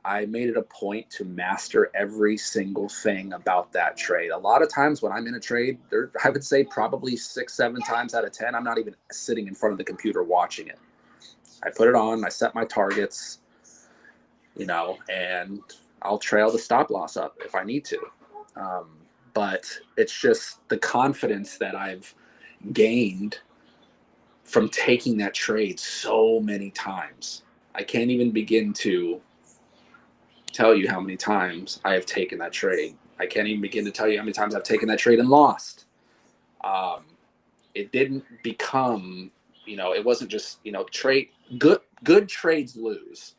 I made it a point to master every single thing about that trade. A lot of times when I'm in a trade, I would say probably 6, 7 times out of 10, I'm not even sitting in front of the computer watching it. I put it on, I set my targets, and I'll trail the stop loss up if I need to. But it's just the confidence that I've gained from taking that trade so many times. I can't even begin to tell you how many times I have taken that trade. I can't even begin to tell you how many times I've taken that trade and lost. It didn't become, it wasn't just, trade good trades lose.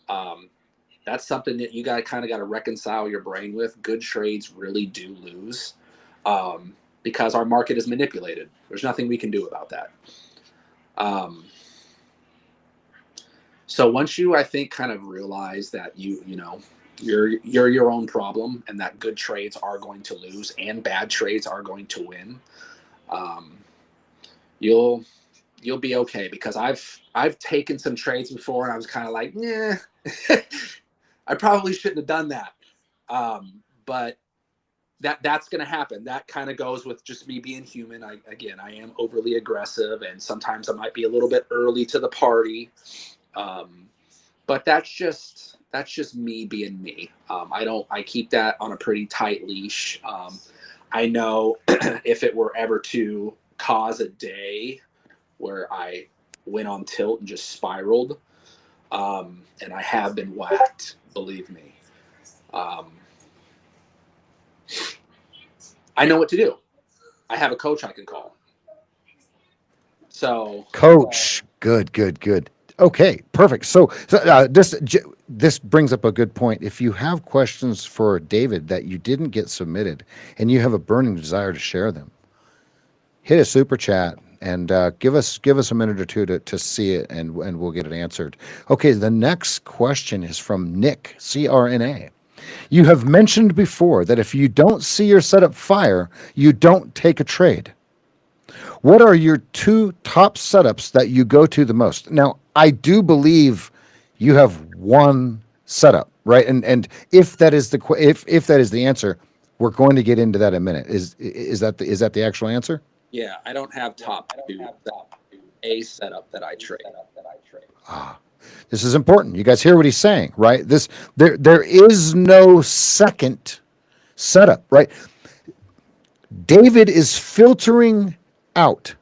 That's something that you kind of got to reconcile your brain with. Good trades really do lose because our market is manipulated. There's nothing we can do about that. So once you, I think, kind of realize that you're your own problem and that good trades are going to lose and bad trades are going to win, you'll be okay. Because I've taken some trades before and I was kind of like, yeah, I probably shouldn't have done that. But that's going to happen. That kind of goes with just me being human. I am overly aggressive and sometimes I might be a little bit early to the party. But that's just me being me. I keep that on a pretty tight leash. I know if it were ever to cause a day where I went on tilt and just spiraled, and I have been whacked, believe me. I know what to do. I have a coach I can call. So, Coach, good. Okay, perfect. So this brings up a good point. If you have questions for David that you didn't get submitted, and you have a burning desire to share them, hit a super chat and give us a minute or two to see it, and we'll get it answered. Okay, the next question is from Nick CRNA. You have mentioned before that if you don't see your setup fire, you don't take a trade. What are your 2 top setups that you go to the most? Now, I do believe you have one setup, right? And if that is if that is the answer, we're going to get into that in a minute. Is that the actual answer? yeah, I don't have top 2. A setup that I trade. This is important. You guys hear what he's saying, right? There is no second setup, right? David is filtering out,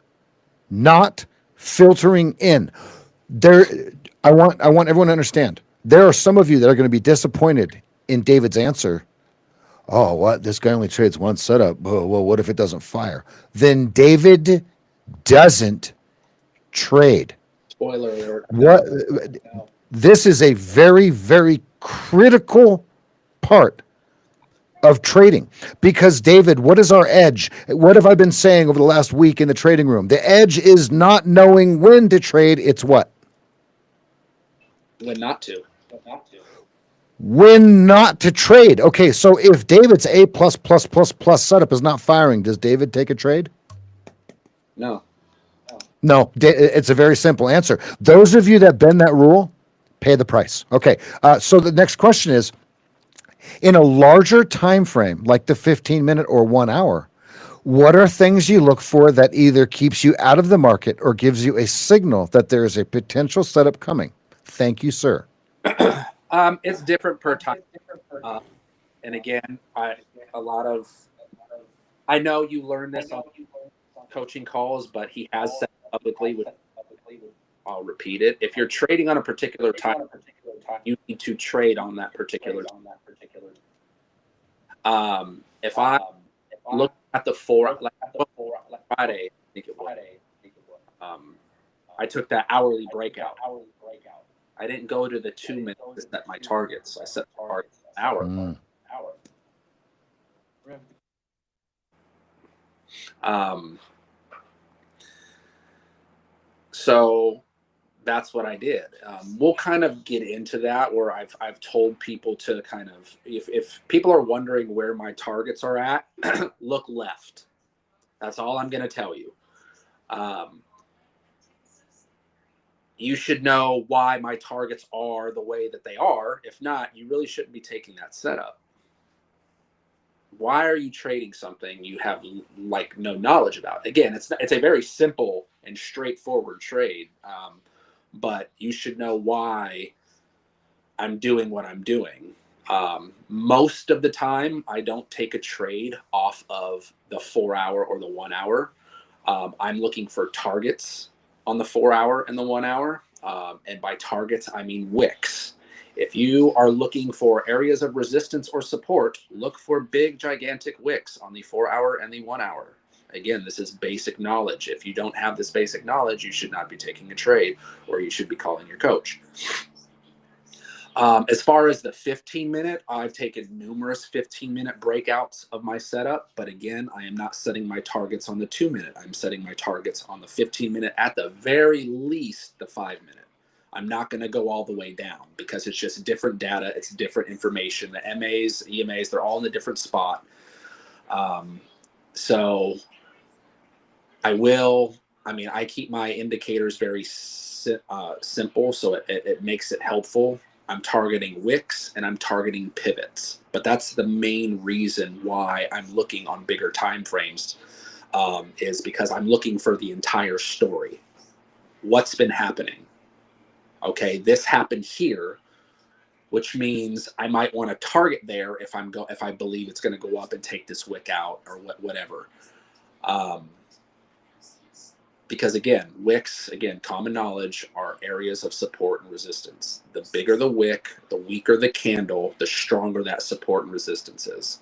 not filtering in. I want everyone to understand. There are some of you that are going to be disappointed in David's answer. Oh, what? This guy only trades one setup. Oh, well, what if it doesn't fire? Then David doesn't trade. Spoiler alert. What? This is a very, very critical part of trading, because David, what is our edge? What have I been saying over the last week in the trading room? The edge is not knowing when to trade. It's what? When not to. When not to trade. Okay, so if David's A plus plus plus plus setup is not firing, does David take a trade? No. No, it's a very simple answer. Those of you that bend that rule, pay the price. Okay, so the next question is, in a larger time frame, like the 15-minute or 1 hour, what are things you look for that either keeps you out of the market or gives you a signal that there is a potential setup coming? Thank you, sir. It's different per time. And again, I know you learned this on coaching calls, but he has said publicly, which I'll repeat it. If you're trading on a particular time, you need to trade on that particular time. If at the four, like Friday, I think it was. I took that hourly breakout. I didn't go to the 2 minutes to set my targets. I set the target an hour. So that's what I did. We'll kind of get into that, where I've told people to kind of, if people are wondering where my targets are at, look left. That's all I'm going to tell you. You should know why my targets are the way that they are. If not, you really shouldn't be taking that setup. Why are you trading something you have like no knowledge about? Again, it's a very simple and straightforward trade, but you should know why I'm doing what I'm doing. Most of the time, I don't take a trade off of the 4 hour or the 1 hour. I'm looking for targets on the 4 hour and the 1 hour. And by targets, I mean wicks. If you are looking for areas of resistance or support, look for big, gigantic wicks on the 4 hour and the 1 hour. Again, this is basic knowledge. If you don't have this basic knowledge, you should not be taking a trade, or you should be calling your coach. As far as the 15-minute, I've taken numerous 15-minute breakouts of my setup. But again, I am not setting my targets on the 2 minute. I'm setting my targets on the 15-minute, at the very least the 5 minute. I'm not going to go all the way down, because it's just different data. It's different information. The MAs, EMAs, they're all in a different spot. So I keep my indicators very simple, so it makes it helpful. I'm targeting wicks and I'm targeting pivots, but that's the main reason why I'm looking on bigger time frames, is because I'm looking for the entire story. What's been happening? Okay, this happened here, which means I might want to target there if I believe it's going to go up and take this wick out, or whatever. Because again, wicks, common knowledge, are areas of support and resistance. The bigger the wick, the weaker the candle, the stronger that support and resistance is.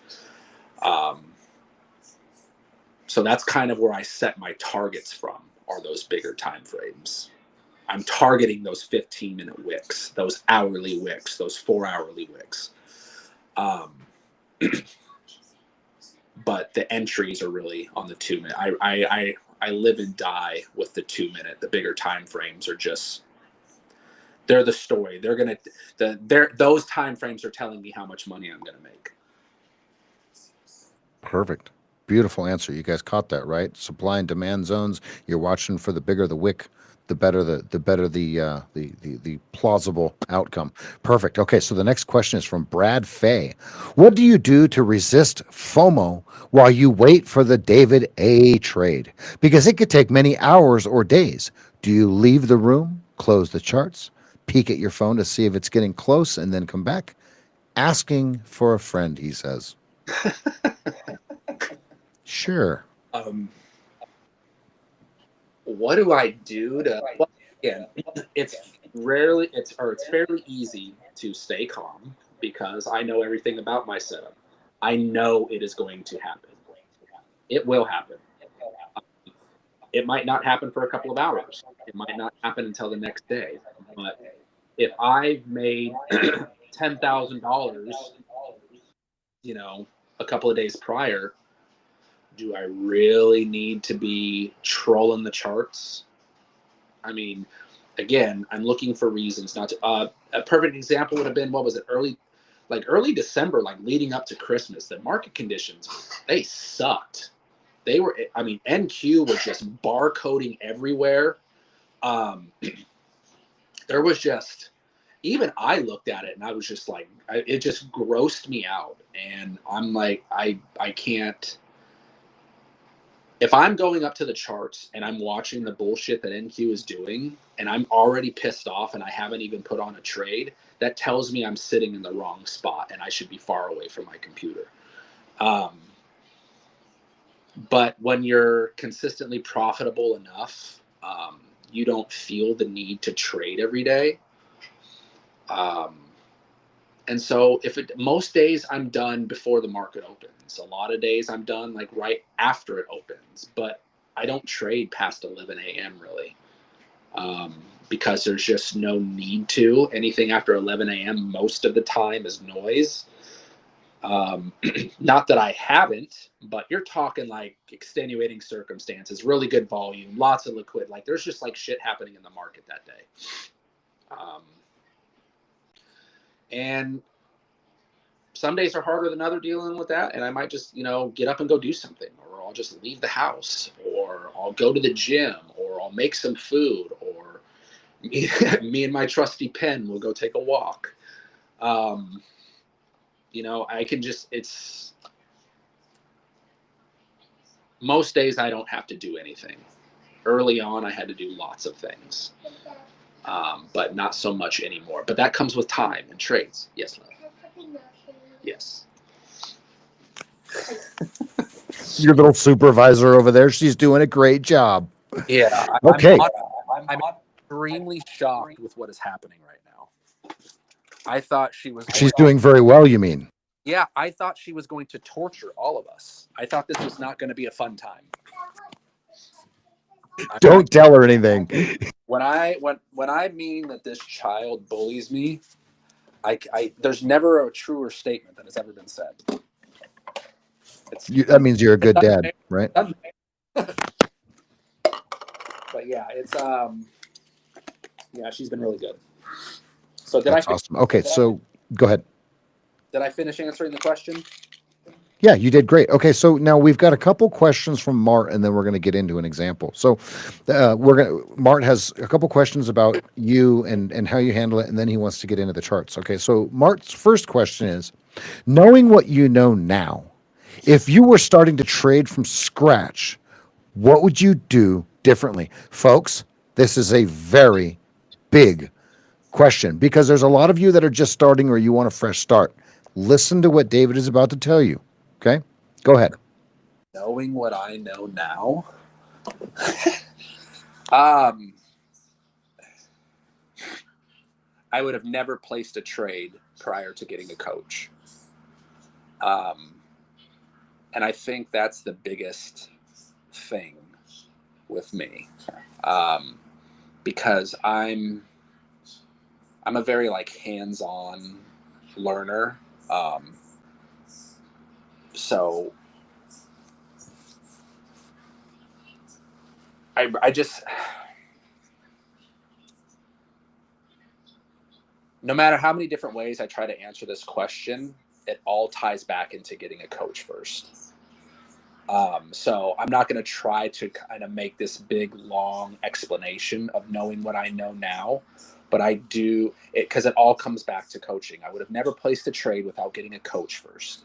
So that's kind of where I set my targets from, are those bigger time frames. I'm targeting those 15-minute wicks, those hourly wicks, those 4 hourly wicks. But the entries are really on the 2 minute. I live and die with the 2 minute. The bigger time frames are just, they're the story. Those time frames are telling me how much money I'm going to make. Perfect. Beautiful answer. You guys caught that, right? Supply and demand zones. You're watching for the bigger the wick, the better the plausible outcome. Perfect. Okay, so the next question is from Brad Fay. What do you do to resist FOMO while you wait for the DavidAyyye trade? Because it could take many hours or days. Do you leave the room, close the charts, peek at your phone to see if it's getting close, and then come back? Asking for a friend, he says. Sure. What do I do to? Well, again, it's fairly easy to stay calm, because I know everything about my setup. I know it is going to happen. It will happen. It might not happen for a couple of hours. It might not happen until the next day. But if I've made $10,000, a couple of days prior, do I really need to be trolling the charts? I mean, again, I'm looking for reasons not to. A perfect example would have been, what was it, early December, like leading up to Christmas. The market conditions, they sucked. They were, NQ was just barcoding everywhere. There was just, even I looked at it and I was just like, it just grossed me out. And I'm like, I can't. If I'm going up to the charts and I'm watching the bullshit that NQ is doing, and I'm already pissed off and I haven't even put on a trade, that tells me I'm sitting in the wrong spot and I should be far away from my computer. But when you're consistently profitable enough, you don't feel the need to trade every day. And so most days I'm done before the market opens. A lot of days I'm done like right after it opens, but I don't trade past 11 a.m. really, because there's just no need to. Anything after 11 a.m. most of the time is noise. Not that I haven't, but you're talking like extenuating circumstances, really good volume, lots of liquid. Like there's just like shit happening in the market that day. And some days are harder than other dealing with that. And I might just, get up and go do something, or I'll just leave the house, or I'll go to the gym, or I'll make some food, or me and my trusty pen will go take a walk. I can it's most days I don't have to do anything. Early on, I had to do lots of things, but not so much anymore. But that comes with time and trades. Yes, love. Yes. Your little supervisor over there, she's doing a great job. Yeah. Okay. I'm extremely shocked with what is happening right now. I thought She's doing very well, you mean? Yeah, I thought she was going to torture all of us. I thought this was not going to be a fun time. Don't tell her anything. When I mean that this child bullies me, there's never a truer statement that has ever been said. That means you're a good dad, right? But yeah, she's been really good. So That's awesome. Okay, so go ahead. Did I finish answering the question? Yeah, you did great. Okay, so now we've got a couple questions from Mart, and then we're going to get into an example. So, Mart has a couple questions about you and how you handle it, and then he wants to get into the charts. Okay, so Mart's first question is, knowing what you know now, if you were starting to trade from scratch, what would you do differently? Folks, this is a very big question because there's a lot of you that are just starting or you want a fresh start. Listen to what David is about to tell you. Okay, go ahead. Knowing what I know now, I would have never placed a trade prior to getting a coach. And I think that's the biggest thing with me, because I'm a very hands-on learner. So I just, no matter how many different ways I try to answer this question, it all ties back into getting a coach first. So I'm not going to try to kind of make this big, long explanation of knowing what I know now, but I do it because it all comes back to coaching. I would have never placed a trade without getting a coach first.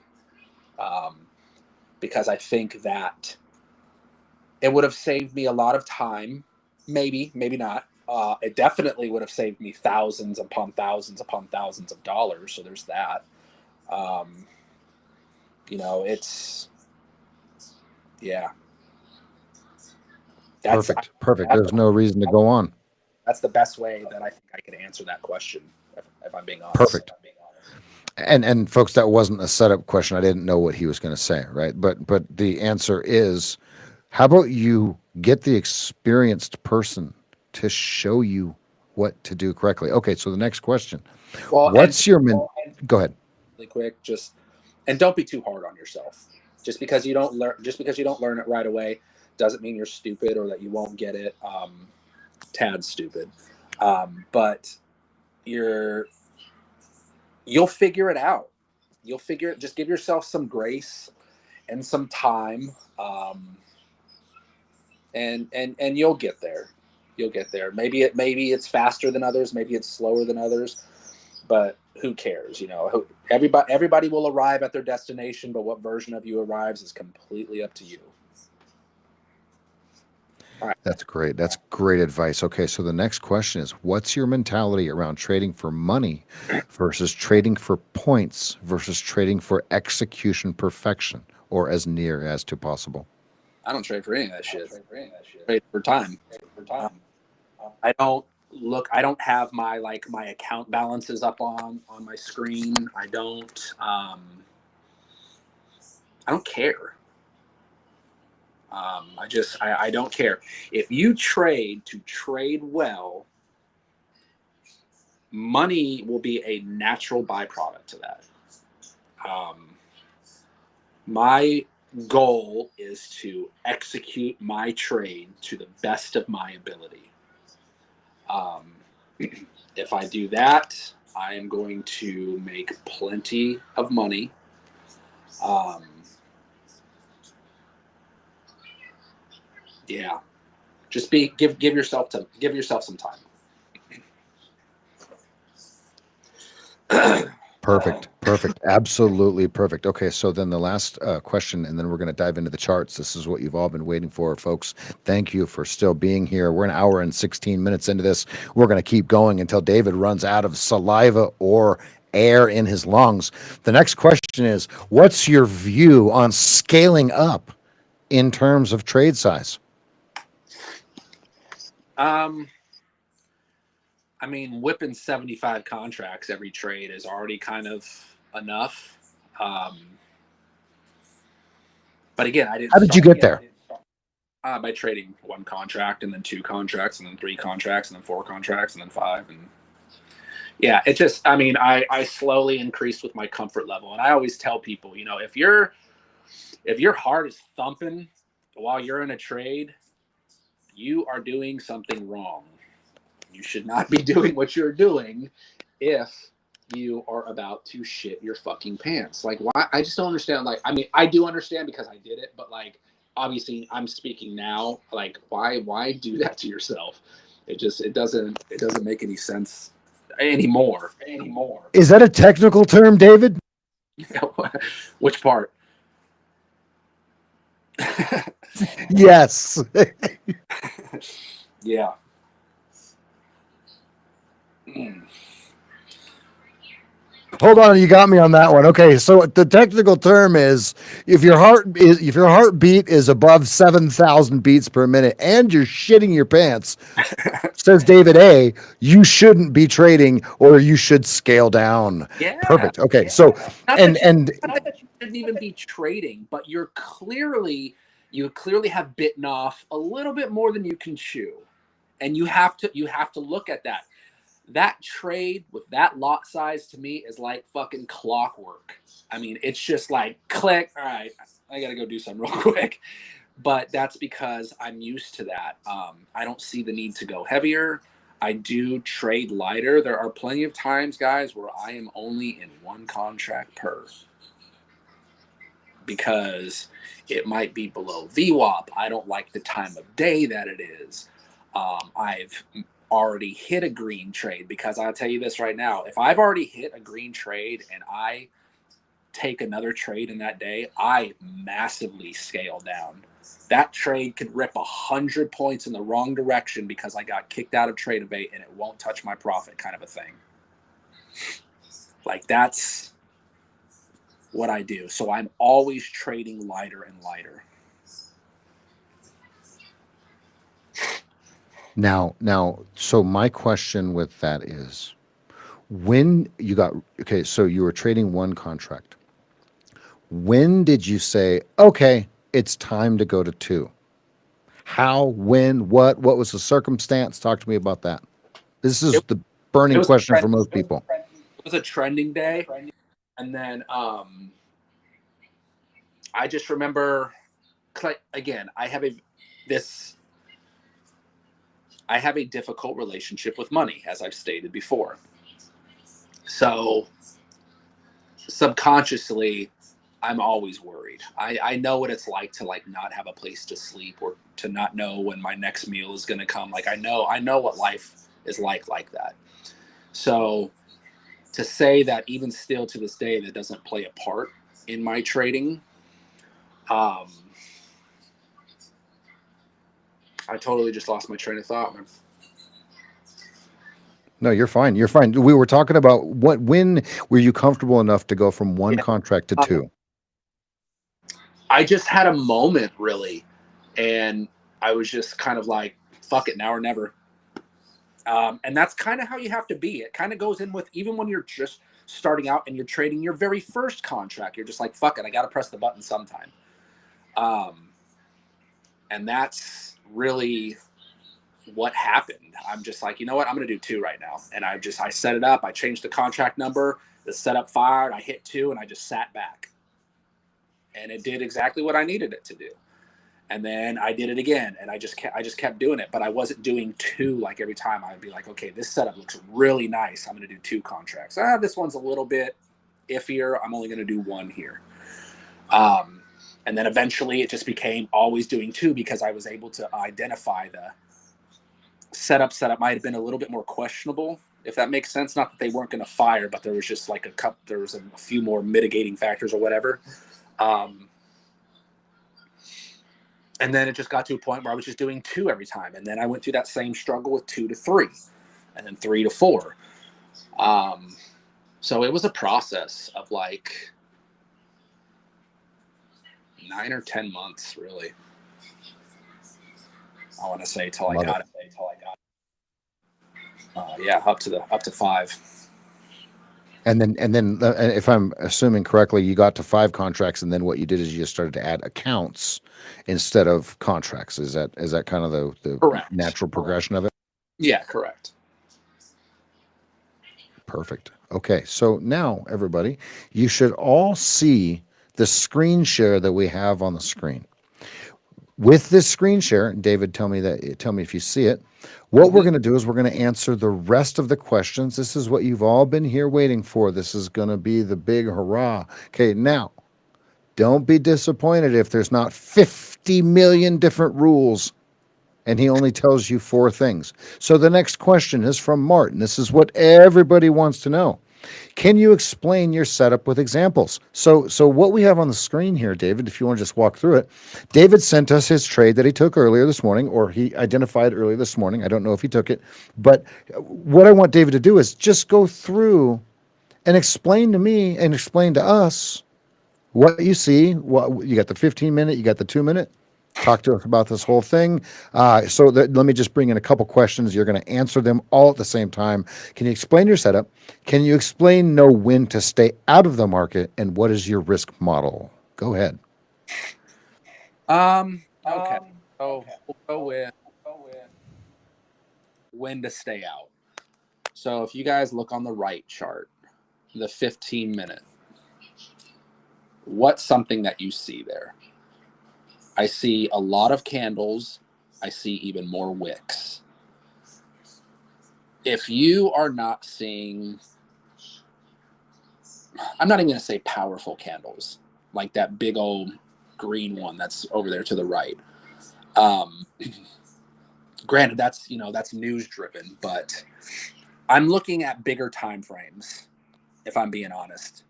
Because I think that it would have saved me a lot of time. Maybe not. It definitely would have saved me thousands upon thousands upon thousands of dollars. So there's that. It's, yeah. Perfect. There's no reason to go on. That's the best way that I think I could answer that question, if I'm being honest. Perfect. And folks, that wasn't a setup question. I didn't know what he was going to say, right? But the answer is, how about you get the experienced person to show you what to do correctly? Okay, so the next question. Well, go ahead. Really quick, and don't be too hard on yourself. Just because you don't learn it right away doesn't mean you're stupid or that you won't get it. Tad's stupid. But you'll figure it out. Just give yourself some grace and some time. And you'll get there. Maybe it's faster than others. Maybe it's slower than others, but who cares? Everybody will arrive at their destination, but what version of you arrives is completely up to you. All right. That's great. That's great advice. Okay, so the next question is, what's your mentality around trading for money versus trading for points versus trading for execution perfection, or as near as to possible? I don't trade for any of that shit. I trade for time. I don't look. I don't have my my account balances up on my screen. I don't. I don't care. I don't care. If you trade to trade well, money will be a natural byproduct to that. My goal is to execute my trade to the best of my ability. If I do that, I am going to make plenty of money. Yeah, just give yourself some time. Perfect. Perfect. Absolutely perfect. Okay, so then the last question, and then we're going to dive into the charts. This is what you've all been waiting for, folks. Thank you for still being here. We're an hour and 16 minutes into this. We're going to keep going until David runs out of saliva or air in his lungs. The next question is, what's your view on scaling up in terms of trade size? I mean, whipping 75 contracts every trade is already kind of enough. But again, I didn't. How did you get there? By trading one contract and then two contracts and then three contracts and then four contracts and then five. And yeah, it just, I mean, I slowly increased with my comfort level. And I always tell people, you know, if your heart is thumping while you're in a trade, you are doing something wrong. You should not be doing what you're doing if you are about to shit your fucking pants. Like, why? I just don't understand. Like, I mean, I do understand because I did it, but like, obviously I'm speaking now. Like, why do that to yourself? It doesn't make any sense anymore. Is that a technical term, David? Which part? Yes. Yeah. Hold on, you got me on that one. Okay, so the technical term is if your heartbeat is above 7,000 beats per minute and you're shitting your pants, says DavidAyyye, you shouldn't be trading or you should scale down. Yeah. Perfect. Okay, so Not and that you shouldn't even be trading, but you clearly have bitten off a little bit more than you can chew, and you have to look at that. That trade with that lot size to me is like fucking clockwork. I mean, it's just like click. All right, I gotta go do something real quick. But that's because I'm used to that. I don't see the need to go heavier. I do trade lighter. There are plenty of times, guys, where I am only in one contract per because it might be below VWAP. I don't like the time of day that it is. I've already hit a green trade because I'll tell you this right now. If I've already hit a green trade and I take another trade in that day, I massively scale down. That trade could rip 100 points in the wrong direction because I got kicked out of Trade-Evade and it won't touch my profit, kind of a thing. Like, that's what I do. So I'm always trading lighter and lighter. Now, so my question with that is, when you got, okay, so you were trading one contract. When did you say, okay, it's time to go to two? How, when, what was the circumstance? Talk to me about that. This is the burning question for most people. It was a trending day. And then I just remember, again, I have a difficult relationship with money, as I've stated before. So subconsciously, I'm always worried. I know what it's like to like not have a place to sleep or to not know when my next meal is going to come. Like I know what life is like that. So to say that even still to this day, that doesn't play a part in my trading. I totally just lost my train of thought, man. No, you're fine. You're fine. We were talking about when were you comfortable enough to go from one contract to two? I just had a moment, really, and I was just kind of like, fuck it, now or never. And that's kind of how you have to be. It kind of goes in with, even when you're just starting out and you're trading your very first contract, you're just like, fuck it, I got to press the button sometime. And that's really what happened. I'm just like, you know what, I'm going to do 2 right now. And I set it up. I changed the contract number, the setup fired, I hit 2, and I just sat back. And it did exactly what I needed it to do. And then I did it again, and I just kept doing it. But I wasn't doing 2 like every time. I'd be like, okay, this setup looks really nice. I'm going to do 2 contracts. This one's a little bit iffier. I'm only going to do 1 here. And then eventually it just became always doing 2, because I was able to identify the setup might have been a little bit more questionable, if that makes sense. Not that they weren't going to fire, but there was just like there was a few more mitigating factors or whatever. And then it just got to a point where I was just doing 2 every time. And then I went through that same struggle with 2 to 3 and then 3 to 4. So it was a process of like 9 or 10 months, really. I want to say till I got it. Yeah, up to 5. And then, if I'm assuming correctly, you got to 5 contracts, and then what you did is you just started to add accounts instead of contracts. Is that kind of the natural progression of it? Yeah, correct. Perfect. Okay, so now everybody, you should all see the screen share that we have on the screen. With this screen share, David, tell me if you see it. What we're going to do is we're going to answer the rest of the questions. This is what you've all been here waiting for. This is going to be the big hurrah. Okay, now, don't be disappointed if there's not 50 million different rules and he only tells you 4 things. So the next question is from Martin. This is what everybody wants to know. Can you explain your setup with examples? So what we have on the screen here, David, if you want to just walk through it, David sent us his trade that he took earlier this morning, or he identified earlier this morning. I don't know if he took it, but what I want David to do is just go through and explain to me and explain to us what you see. What you got, the 15-minute, you got the 2-minute. Talk to us about this whole thing. Let me just bring in a couple questions. You're going to answer them all at the same time. Can you explain your setup? Can you know when to stay out of the market? And what is your risk model? Go ahead. Okay. So we'll go with when to stay out. So if you guys look on the right chart, the 15-minute, what's something that you see there? I see a lot of candles. I see even more wicks. If you are not seeing, I'm not even going to say powerful candles, like that big old green one that's over there to the right. Granted, that's news driven, but I'm looking at bigger time frames, if I'm being honest.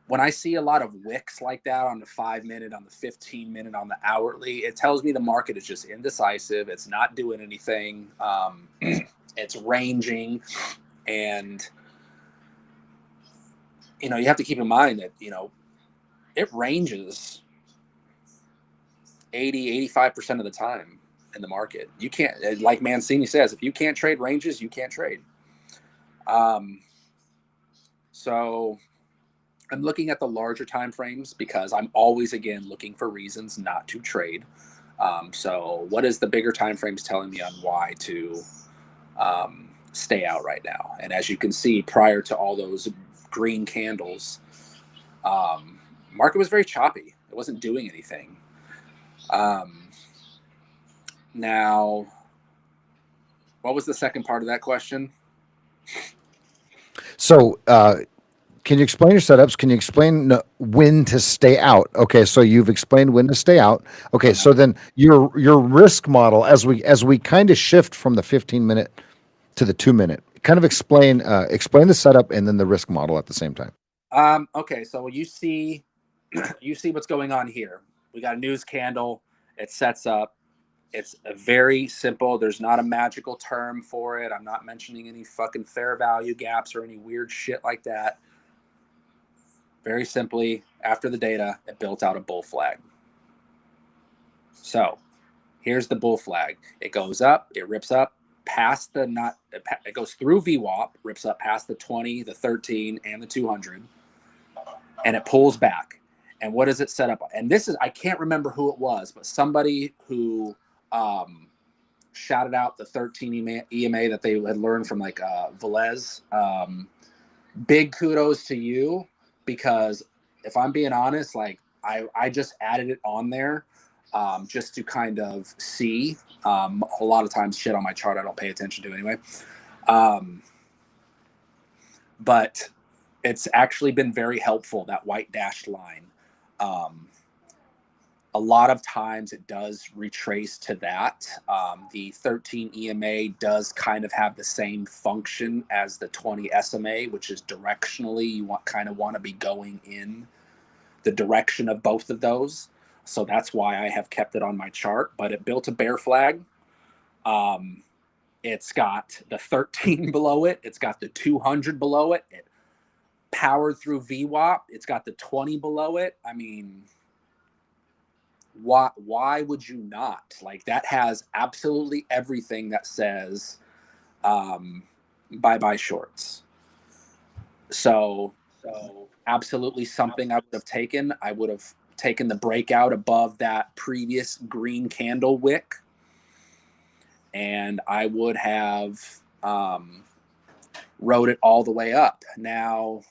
When I see a lot of wicks like that on the 5-minute, on the 15-minute, on the hourly, it tells me the market is just indecisive. It's not doing anything. It's ranging. And, you have to keep in mind that, it ranges 80-85% of the time in the market. You can't, like Mancini says, if you can't trade ranges, you can't trade. So I'm looking at the larger time frames because I'm always, again, looking for reasons not to trade. So what is the bigger time frames telling me on why to stay out right now? And as you can see, prior to all those green candles, market was very choppy. It wasn't doing anything. Now, what was the second part of that question? So, can you explain your setups? Can you explain when to stay out? Okay, so you've explained when to stay out. Okay, so then your risk model, as we kind of shift from the 15-minute to the 2-minute, kind of explain the setup and then the risk model at the same time. Okay, so you see what's going on here. We got a news candle. It sets up. It's a very simple. There's not a magical term for it. I'm not mentioning any fucking fair value gaps or any weird shit like that. Very simply, after the data, it built out a bull flag. So here's the bull flag. It goes up, it rips up, past the it goes through VWAP, rips up past the 20, the 13, and the 200, and it pulls back. And what does it set up? And this is, I can't remember who it was, but somebody who shouted out the 13 EMA that they had learned from like Velez. Big kudos to you, because if I'm being honest, like I just added it on there just to kind of see. A lot of times shit on my chart I don't pay attention to anyway. But it's actually been very helpful, that white dashed line. A lot of times it does retrace to that. The 13 EMA does kind of have the same function as the 20 SMA, which is directionally you kind of want to be going in the direction of both of those. So that's why I have kept it on my chart. But it built a bear flag. It's got the 13 below it. It's got the 200 below it. It powered through VWAP. It's got the 20 below it. I mean, why would you not? Like, that has absolutely everything that says bye-bye shorts. So absolutely something I would have taken. I would have taken the breakout above that previous green candle wick, and I would have rode it all the way up. Now,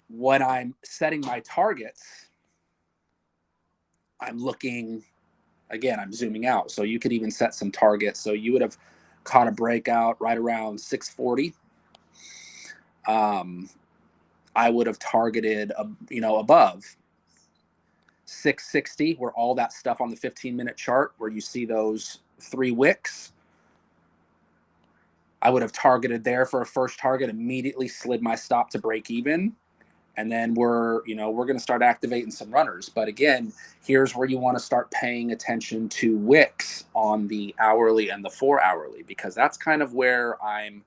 when I'm setting my targets, I'm looking, again, I'm zooming out. So you could even set some targets. So you would have caught a breakout right around 640. I would have targeted, above 660, where all that stuff on the 15-minute chart, where you see those 3 wicks. I would have targeted there for a first target, immediately slid my stop to break even. And then we're going to start activating some runners. But again, here's where you want to start paying attention to wicks on the hourly and the 4 hourly, because that's kind of where I'm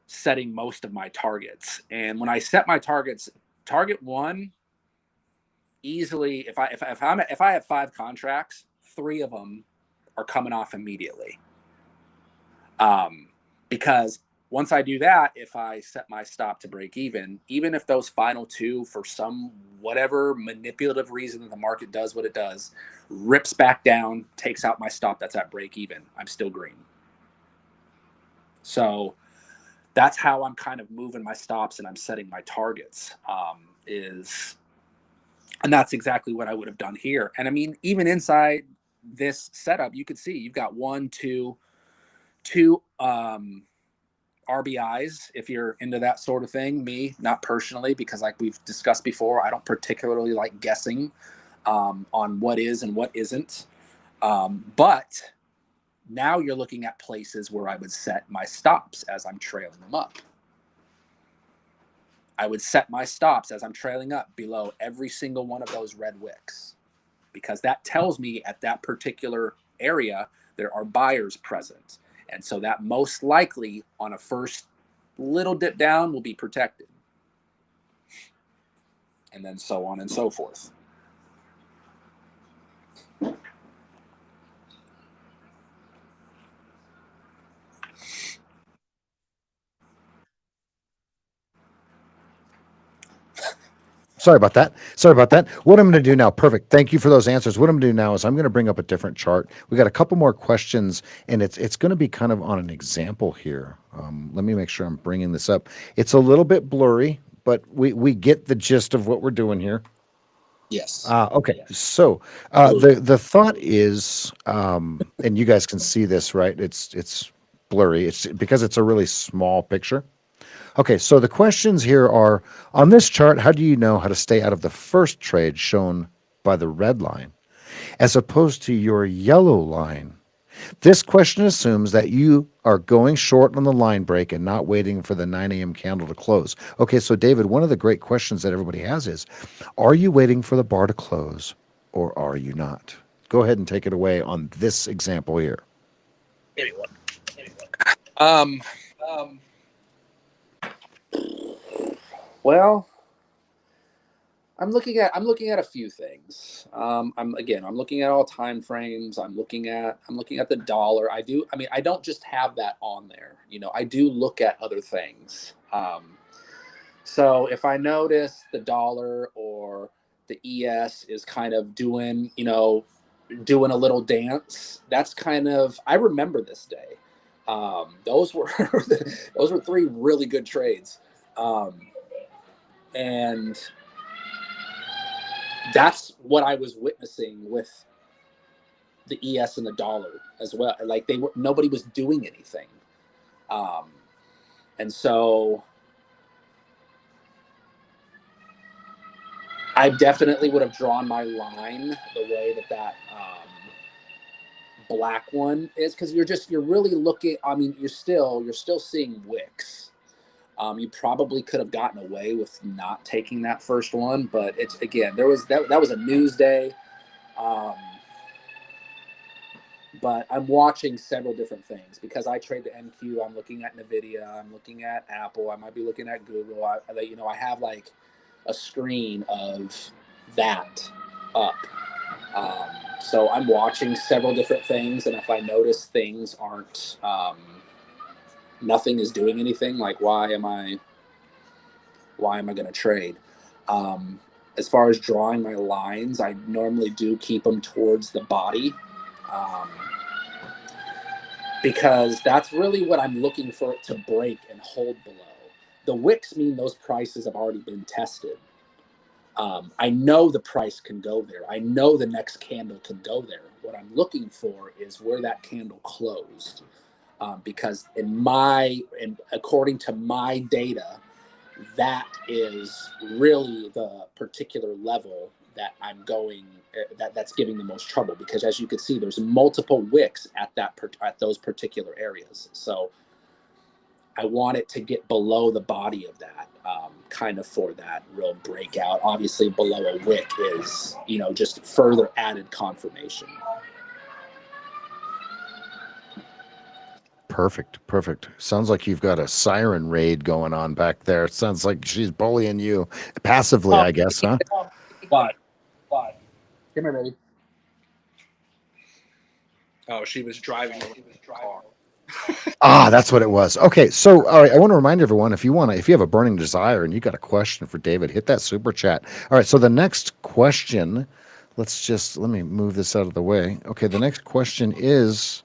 setting most of my targets. And when I set my targets, target 1, easily, if I have 5 contracts, 3 of them are coming off immediately. Because once I do that, if I set my stop to break even if those final 2, for some whatever manipulative reason that the market does what it does, rips back down, takes out my stop that's at break even, I'm still green. So that's how I'm kind of moving my stops and I'm setting my targets. And that's exactly what I would have done here. And I mean, even inside this setup, you could see you've got 1, 2 RBIs, if you're into that sort of thing. Me, not personally, because like we've discussed before, I don't particularly like guessing on what is and what isn't. But now you're looking at places where I would set my stops as I'm trailing them up. I would set my stops as I'm trailing up below every single one of those red wicks, because that tells me at that particular area there are buyers present. And so that most likely on a first little dip down will be protected. And then so on and so forth. Sorry about that. What I'm going to do now, perfect. Thank you for those answers. What I'm going to do now is I'm going to bring up a different chart. We got a couple more questions, and it's going to be kind of on an example here. Let me make sure I'm bringing this up. It's a little bit blurry, but we get the gist of what we're doing here. Yes. Okay. So the thought is, and you guys can see this, right? It's blurry. It's because it's a really small picture. Okay, so the questions here are, on this chart, how do you know how to stay out of the first trade shown by the red line, as opposed to your yellow line? This question assumes that you are going short on the line break and not waiting for the 9 a.m. candle to close. Okay, so David, one of the great questions that everybody has is, are you waiting for the bar to close or are you not? Go ahead and take it away on this example here. Well, I'm looking at a few things. I'm looking at all time frames. I'm looking at the dollar. I don't just have that on there. I do look at other things. So if I notice the dollar or the ES is kind of doing a little dance, that's kind of, I remember this day. Those were those were 3 really good trades. And that's what I was witnessing with the ES and the dollar as well. Like nobody was doing anything. And so I definitely would have drawn my line the way that black one is, because you're really looking. I mean, you're still seeing wicks. You probably could have gotten away with not taking that first one, but it's, again, that was a news day. But I'm watching several different things because I trade the NQ. I'm looking at NVIDIA. I'm looking at Apple. I might be looking at Google. I have like a screen of that up. So I'm watching several different things, and if I notice things aren't, nothing is doing anything, like why am I going to trade? As far as drawing my lines, I normally do keep them towards the body. Because that's really what I'm looking for it to break and hold below. The wicks mean those prices have already been tested. I know the price can go there. I know the next candle can go there. What I'm looking for is where that candle closed. Because according to my data, that is really the particular level that I'm going, that's giving the most trouble, because as you can see, there's multiple wicks at those particular areas. So I want it to get below the body of that, kind of for that real breakout. Obviously below a wick is, just further added confirmation. Perfect. Sounds like you've got a siren raid going on back there. It sounds like she's bullying you passively, I guess, huh? What? Come here, baby. Oh, she was driving the car. That's what it was. Okay, so all right, I want to remind everyone, if you have a burning desire and you got a question for David, hit that super chat. All right, so the next question, let me move this out of the way. Okay, the next question is,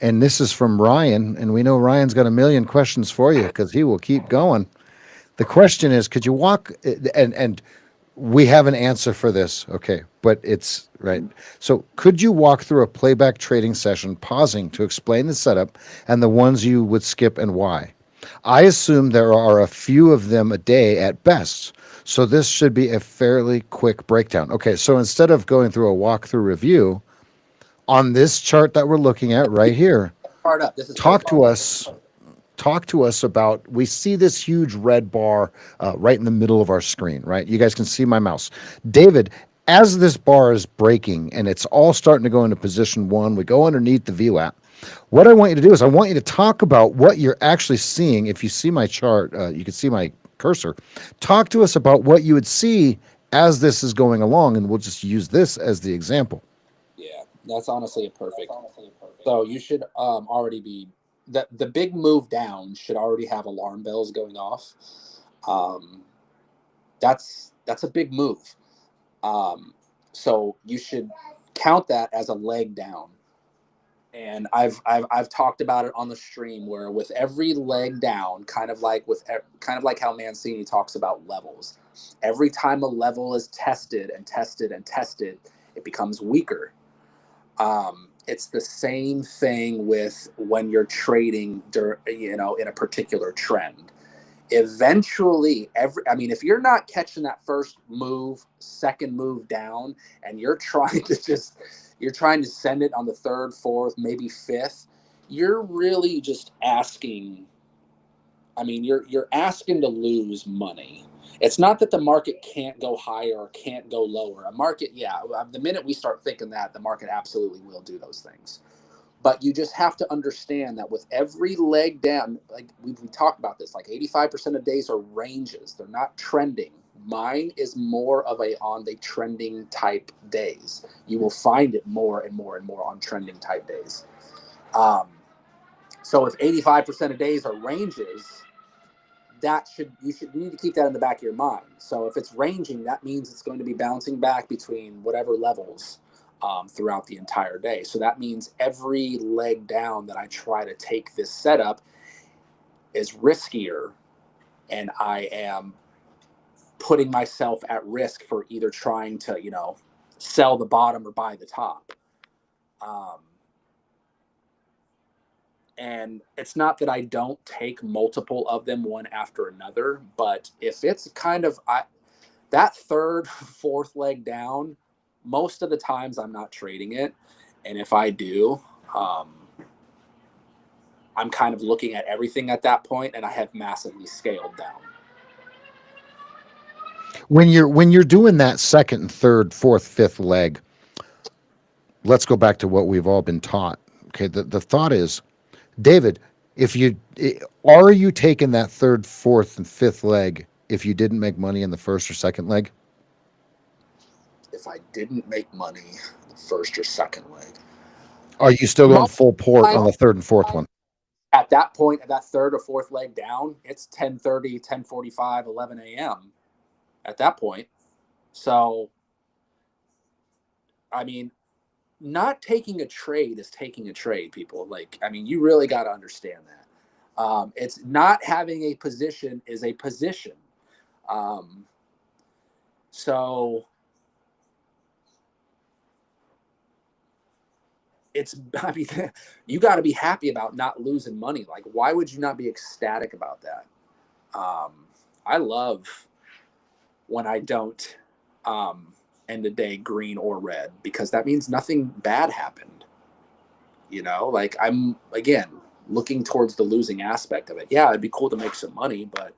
and this is from Ryan, and we know Ryan's got a million questions for you because he will keep going. The question is, could you walk, and we have an answer for this, okay, but it's right. So could you walk through a playback trading session, pausing to explain the setup and the ones you would skip and why? I assume there are a few of them a day at best, so this should be a fairly quick breakdown. Okay, so instead of going through a walkthrough review, on this chart that we're looking at right here, talk to us about, we see this huge red bar right in the middle of our screen, right? You guys can see my mouse. David, as this bar is breaking and it's all starting to go into position 1, we go underneath the view app. What I want you to do is I want you to talk about what you're actually seeing. If you see my chart, you can see my cursor. Talk to us about what you would see as this is going along, and we'll just use this as the example. Yeah, that's honestly a perfect. So you should already be, the big move down should already have alarm bells going off. That's a big move. So you should count that as a leg down. And I've talked about it on the stream, where with every leg down, kind of like how Mancini talks about levels. Every time a level is tested and tested and tested, it becomes weaker. It's the same thing with when you're trading, in a particular trend. Eventually, if you're not catching that first move, second move down, and you're trying to send it on the third, fourth, maybe fifth, you're really just asking. You're asking to lose money. It's not that the market can't go higher or can't go lower. A market, the minute we start thinking that, the market absolutely will do those things. But you just have to understand that with every leg down, like we talked about this, like 85% of days are ranges. They're not trending. Mine is more of a on the trending type days. You will find it more and more and more on trending type days. So if 85% of days are ranges, you need to keep that in the back of your mind. So if it's ranging, that means it's going to be bouncing back between whatever levels throughout the entire day. So that means every leg down that I try to take this setup is riskier, and I am putting myself at risk for either trying to, sell the bottom or buy the top. And it's not that I don't take multiple of them one after another, but if it's kind of that third, fourth leg down, most of the times I'm not trading it. And if I do, I'm kind of looking at everything at that point, and I have massively scaled down. When you're doing that second, third, fourth, fifth leg, let's go back to what we've all been taught. Okay, the thought is, David, are you taking that third, fourth, and fifth leg if you didn't make money in the first or second leg? If I didn't make money the first or second leg, are you still going full port on the third and fourth one? At that point, at that third or fourth leg down, it's 10:30, 10:45, 11 a.m. at that point. So, I mean, not taking a trade is taking a trade, people. You really got to understand that. It's not having a position is a position. So you got to be happy about not losing money. Like, why would you not be ecstatic about that? I love when I don't end the day green or red, because that means nothing bad happened. I'm, again, looking towards the losing aspect of it. Yeah, it'd be cool to make some money, but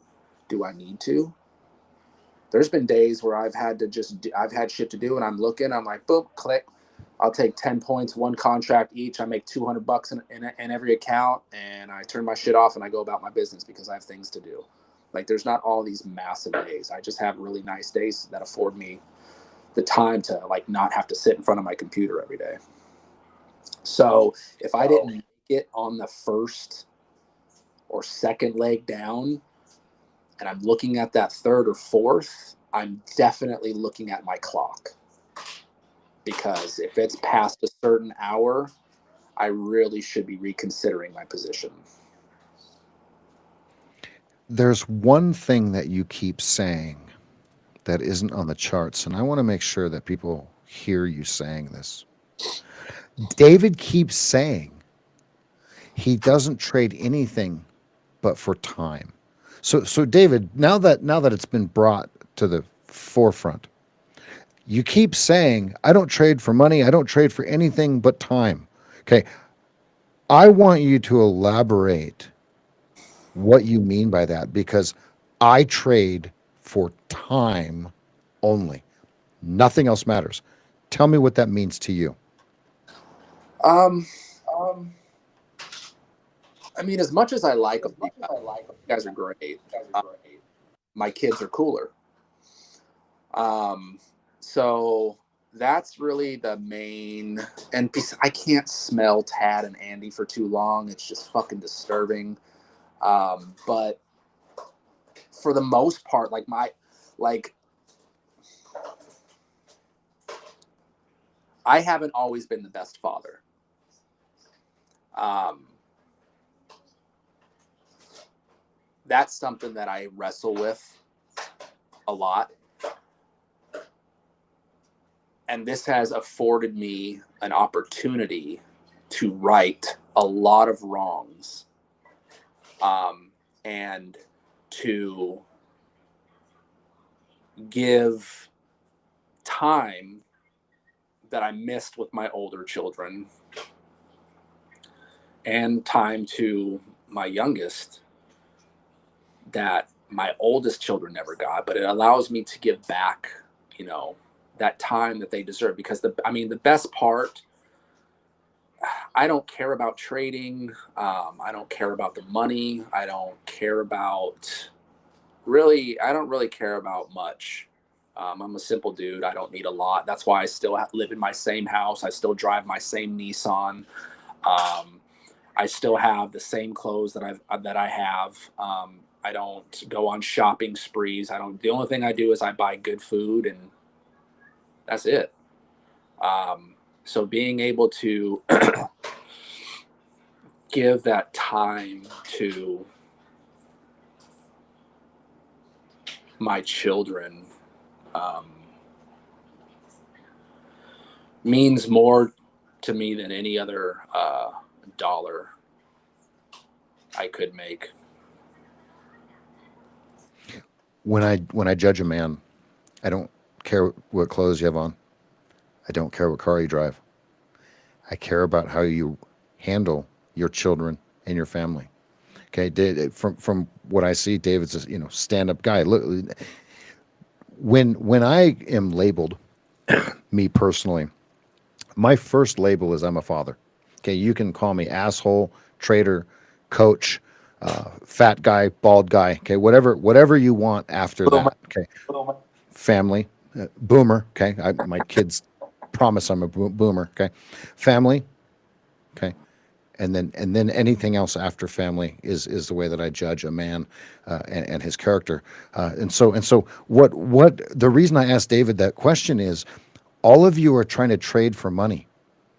do I need to? There's been days where I've had shit to do, and I'm like, boom, click. I'll take 10 points, one contract each. I make $200 in every account, and I turn my shit off and I go about my business because I have things to do. Like, there's not all these massive days. I just have really nice days that afford me the time to not have to sit in front of my computer every day. So if I didn't make it on the first or second leg down, and I'm looking at that third or fourth, I'm definitely looking at my clock. Because if it's past a certain hour, I really should be reconsidering my position. There's one thing that you keep saying that isn't on the charts, and I want to make sure that people hear you saying this. David keeps saying he doesn't trade anything but for time. So David, now that it's been brought to the forefront, you keep saying, I don't trade for money, I don't trade for anything but time. Okay. I want you to elaborate what you mean by that, because I trade for time only. Nothing else matters. Tell me what that means to you. As much as I like them, you guys are great. My kids are cooler. So that's really the main. And I can't smell Tad and Andy for too long. It's just fucking disturbing. But for the most part, I haven't always been the best father. That's something that I wrestle with a lot. And this has afforded me an opportunity to right a lot of wrongs, and to give time that I missed with my older children and time to my youngest that my oldest children never got. But it allows me to give back, that time that they deserve. Because the best part, I don't care about trading. I don't care about the money. I don't care about I don't really care about much. I'm a simple dude. I don't need a lot. That's why I still live in my same house. I still drive my same Nissan. I still have the same clothes that I have. I don't go on shopping sprees. I don't. The only thing I do is I buy good food, and that's it. So being able to give that time to my children means more to me than any other dollar I could make. When I judge a man, I don't care what clothes you have on. I don't care what car you drive. I care about how you handle your children and your family. Okay, from what I see, David's a stand-up guy. Look, when I am labeled, me personally, my first label is I'm a father. Okay, you can call me asshole, traitor, coach, fat guy, bald guy. Okay, whatever you want after that. Okay, family, boomer. Okay, my kids promise I'm a boomer. Okay, family. Okay, and then anything else after family is the way that I judge a man and his character. And so what the reason I asked David that question is, all of you are trying to trade for money.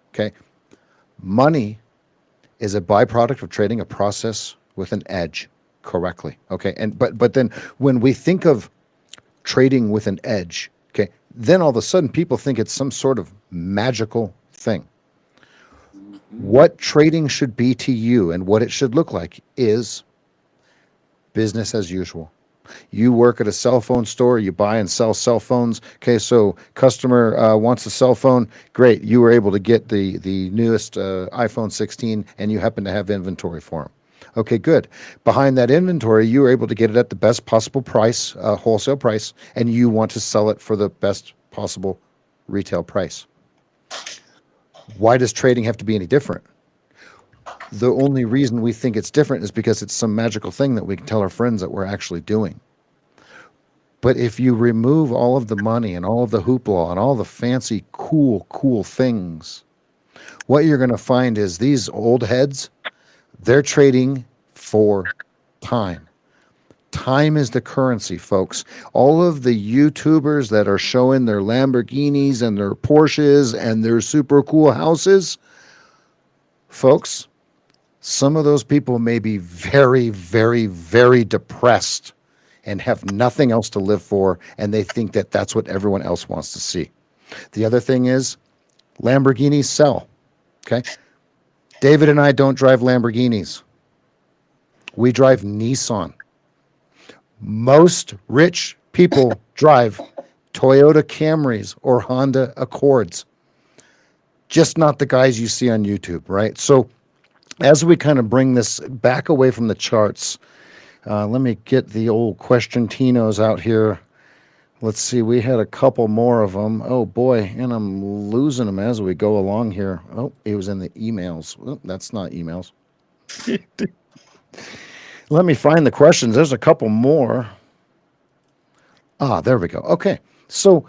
Okay, money is a byproduct of trading a process with an edge correctly. Okay, and but then when we think of trading with an edge, okay, then all of a sudden people think it's some sort of magical thing. What trading should be to you and what it should look like is business as usual. You work at a cell phone store, you buy and sell cell phones. Okay, so customer wants a cell phone. Great, you were able to get the newest iPhone 16 and you happen to have inventory for them. Okay, good. Behind that inventory, you were able to get it at the best possible price, wholesale price, and you want to sell it for the best possible retail price. Why does trading have to be any different? The only reason we think it's different is because it's some magical thing that we can tell our friends that we're actually doing. But if you remove all of the money and all of the hoopla and all the fancy, cool things, what you're going to find is these old heads, they're trading for time. Time is the currency, folks. All of the YouTubers that are showing their Lamborghinis and their Porsches and their super cool houses, folks, some of those people may be very, very, very depressed and have nothing else to live for, and they think that that's what everyone else wants to see. The other thing is Lamborghinis sell, okay? David and I don't drive Lamborghinis. We drive Nissan. Most rich people drive Toyota Camrys or Honda Accords. Just not the guys you see on YouTube, right? So as we kind of bring this back away from the charts, let me get the old question Tinos out here. Let's see, we had a couple more of them. Oh boy, and I'm losing them as we go along here. Oh, it was in the emails. Oh, that's not emails. Let me find the questions. There's a couple more. Ah, there we go. Okay. So,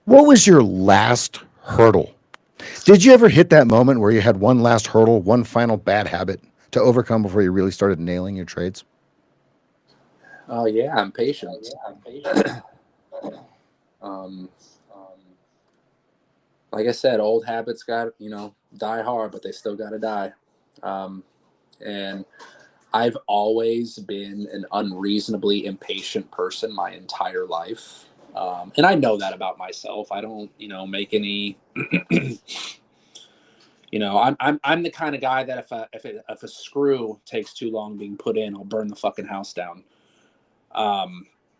what was your last hurdle? Did you ever hit that moment where you had one last hurdle, one final bad habit to overcome before you really started nailing your trades? Oh yeah, I'm patient. Like I said, old habits got die hard, but they still got to die. And I've always been an unreasonably impatient person my entire life. And I know that about myself. I don't, make any, I'm the kind of guy that if a screw takes too long being put in, I'll burn the fucking house down.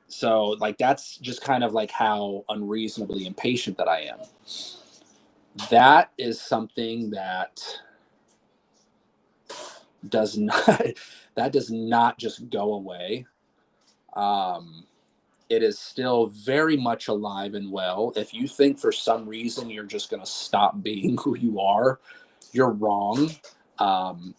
So like, that's just kind of like how unreasonably impatient that I am. That is something that does not just go away. It is still very much alive and well. If you think for some reason you're just going to stop being who you are, you're wrong.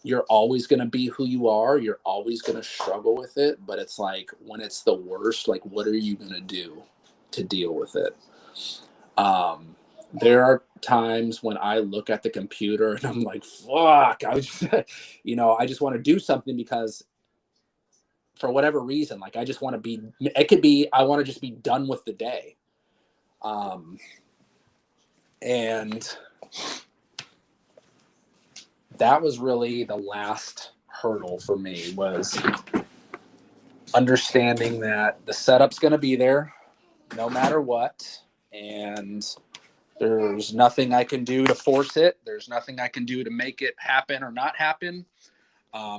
You're always going to be who you are. You're always going to struggle with it. But it's like when it's the worst, like, what are you going to do to deal with it? There are times when I look at the computer and I'm like, fuck, I just, I just want to do something because for whatever reason, like I just want to be, it could be, I want to just be done with the day. And that was really the last hurdle for me, was understanding that the setup's going to be there no matter what. And there's nothing I can do to force it. There's nothing I can do to make it happen or not happen.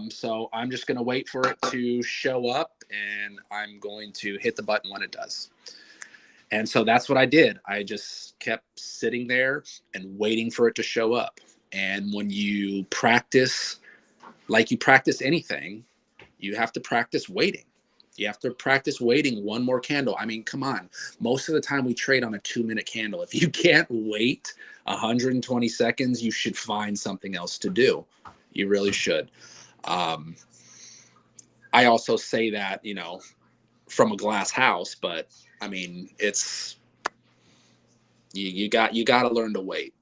So I'm just going to wait for it to show up, and I'm going to hit the button when it does. And so that's what I did. I just kept sitting there and waiting for it to show up. And when you practice, like you practice anything, you have to practice waiting. You have to practice waiting one more candle. I mean, come on. Most of the time we trade on a 2-minute candle. If you can't wait 120 seconds, you should find something else to do. You really should. I also say that, from a glass house, but I mean, it's, you got to learn to wait.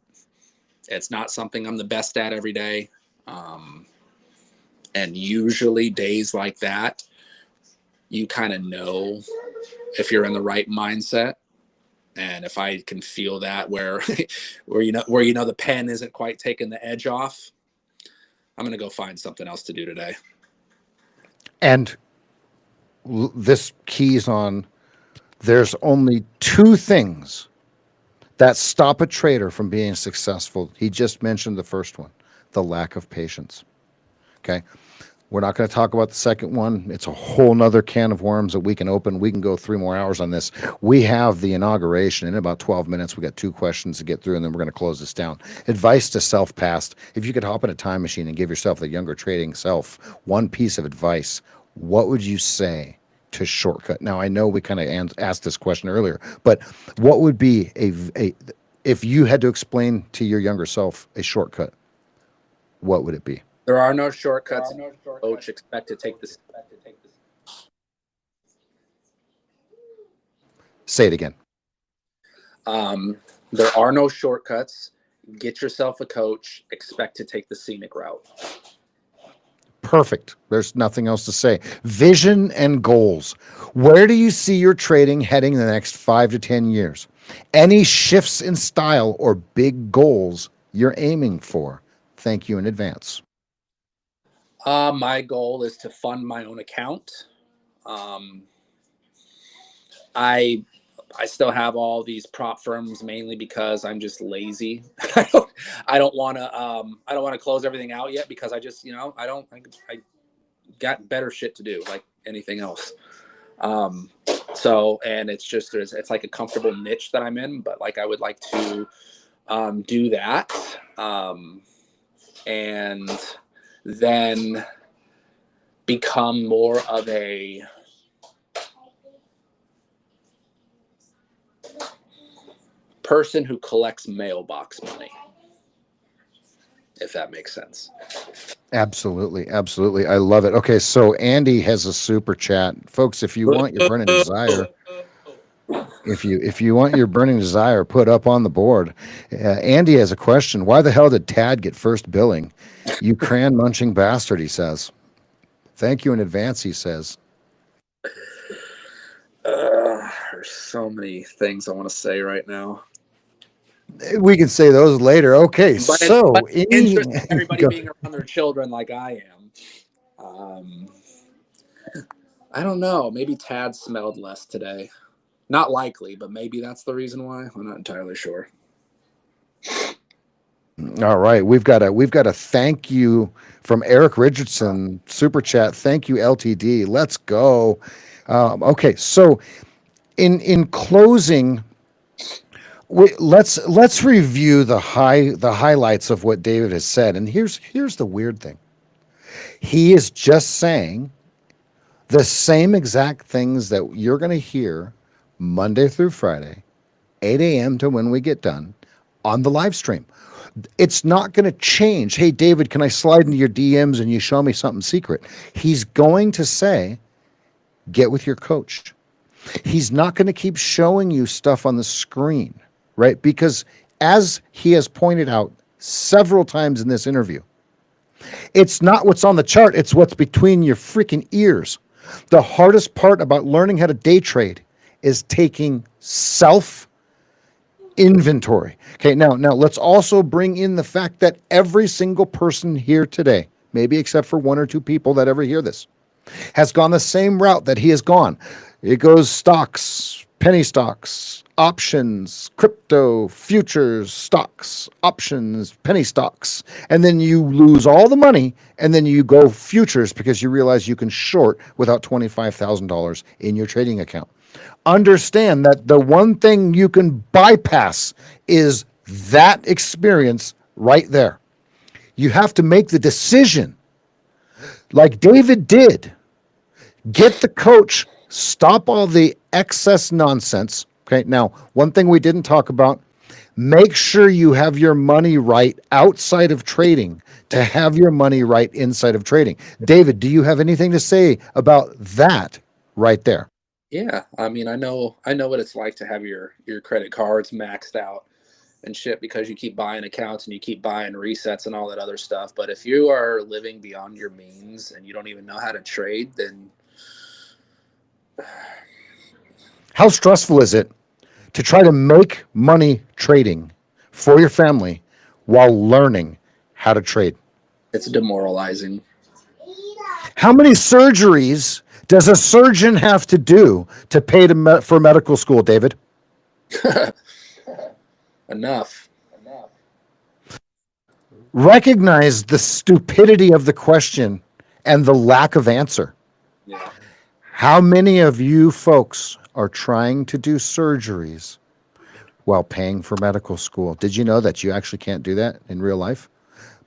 It's not something I'm the best at every day. And usually days like that, you kind of know if you're in the right mindset. And if I can feel that where the pen isn't quite taking the edge off, I'm going to go find something else to do today. And this keys on, there's only 2 things that stop a trader from being successful. He just mentioned the first one, the lack of patience. Okay. We're not going to talk about the second one. It's a whole nother can of worms that we can open. We can go 3 more hours on this. We have the inauguration in about 12 minutes. We got 2 questions to get through, and then we're going to close this down. Advice to self past. If you could hop in a time machine and give yourself, the younger trading self, one piece of advice, what would you say to shortcut? Now, I know we kind of asked this question earlier, but what would be if you had to explain to your younger self a shortcut, what would it be? There are no shortcuts. Coach, expect to take this. Say it again. There are no shortcuts. Get yourself a coach. Expect to take the scenic route. Perfect. There's nothing else to say. Vision and goals. Where do you see your trading heading in the next 5 to 10 years? Any shifts in style or big goals you're aiming for? Thank you in advance. My goal is to fund my own account. I still have all these prop firms mainly because I'm just lazy. I don't want to close everything out yet because I just, I got better shit to do, like anything else. So, and it's like a comfortable niche that I'm in, but like I would like to do that. And then become more of a person who collects mailbox money, if that makes sense. Absolutely. Absolutely. I love it. Okay. So Andy has a super chat. Folks, if you want your burning desire, if you want your burning desire put up on the board, Andy has a question. Why the hell did Tad get first billing? You crayon munching bastard, he says. Thank you in advance, he says. There's so many things I want to say right now. We can say those later. Okay, but everybody being around their children like I am. I don't know. Maybe Tad smelled less today. Not likely, but maybe that's the reason why. I'm not entirely sure. All right, we've got a thank you from Eric Richardson, super chat. Thank you, LTD. Let's go. Okay, so in closing, let's review the highlights of what David has said. And here's the weird thing. He is just saying the same exact things that you're going to hear Monday through Friday, 8 a.m. to when we get done on the live stream. It's not going to change. Hey, David, can I slide into your DMs and you show me something secret? He's going to say, get with your coach. He's not going to keep showing you stuff on the screen, right? Because as he has pointed out several times in this interview, it's not what's on the chart, it's what's between your freaking ears. The hardest part about learning how to day trade is taking self inventory. Okay, now let's also bring in the fact that every single person here today, maybe except for one or two people that ever hear this, has gone the same route that he has gone. It goes stocks, penny stocks, options, crypto, futures, stocks, options, penny stocks. And then you lose all the money and then you go futures because you realize you can short without $25,000 in your trading account. Understand that the one thing you can bypass is that experience right there. You have to make the decision, like David did. Get the coach, stop all the excess nonsense. Okay, now, one thing we didn't talk about, make sure you have your money right outside of trading to have your money right inside of trading. David, do you have anything to say about that right there? Yeah, I mean, I know what it's like to have your credit cards maxed out and shit because you keep buying accounts and you keep buying resets and all that other stuff. But if you are living beyond your means and you don't even know how to trade, then how stressful is it to try to make money trading for your family while learning how to trade? It's demoralizing. How many surgeries does a surgeon have to do to pay for medical school, David? Enough. Recognize the stupidity of the question and the lack of answer. Yeah. How many of you folks are trying to do surgeries while paying for medical school? Did you know that you actually can't do that in real life?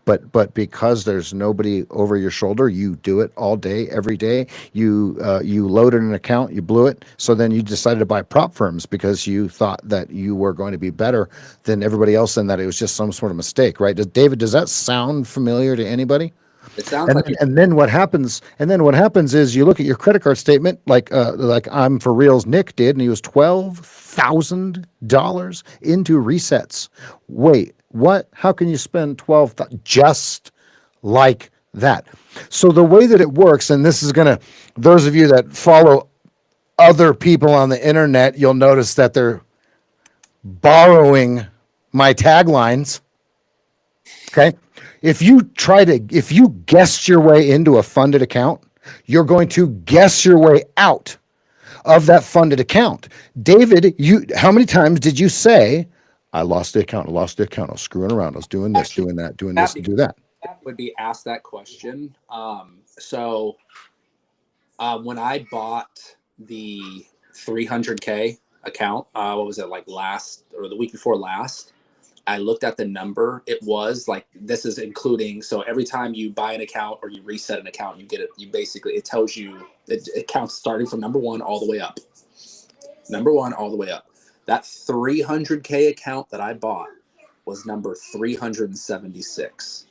But because there's nobody over your shoulder, you do it all day, every day. You loaded an account, you blew it. So then you decided to buy prop firms because you thought that you were going to be better than everybody else and that it was just some sort of mistake, right? David, does that sound familiar to anybody? It sounds like and then what happens is you look at your credit card statement like I'm for reals Nick did, and he was $12,000 into resets. Wait, what? How can you spend $12,000 just like that? So the way that it works, and this is gonna, those of you that follow other people on the internet, you'll notice that they're borrowing my taglines. Okay. If you guessed your way into a funded account, you're going to guess your way out of that funded account. David, how many times did you say, I lost the account, I was screwing around, I was doing this, doing that, doing this, and do that? Would be asked that question. So when I bought the 300K account, what was it, like last or the week before last? I looked at the number. It was like, this is including, so every time you buy an account or you reset an account, you get it. You basically, it tells you, it counts starting from number one all the way up. Number one all the way up. That 300K account that I bought was number 376.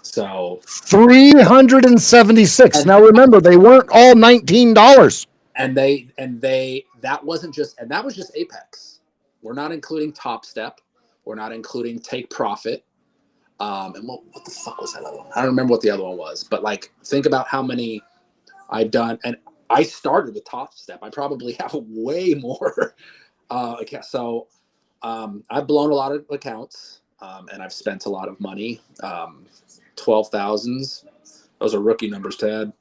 So 376. Now remember, they weren't all $19. And that wasn't just, and that was just Apex. We're not including Top Step. We're not including Take Profit. And what the fuck was that other one? I don't remember what the other one was. But like, think about how many I've done. And I started with Top Step. I probably have way more. So I've blown a lot of accounts, and I've spent a lot of money. 12,000s. Those are rookie numbers, Tad.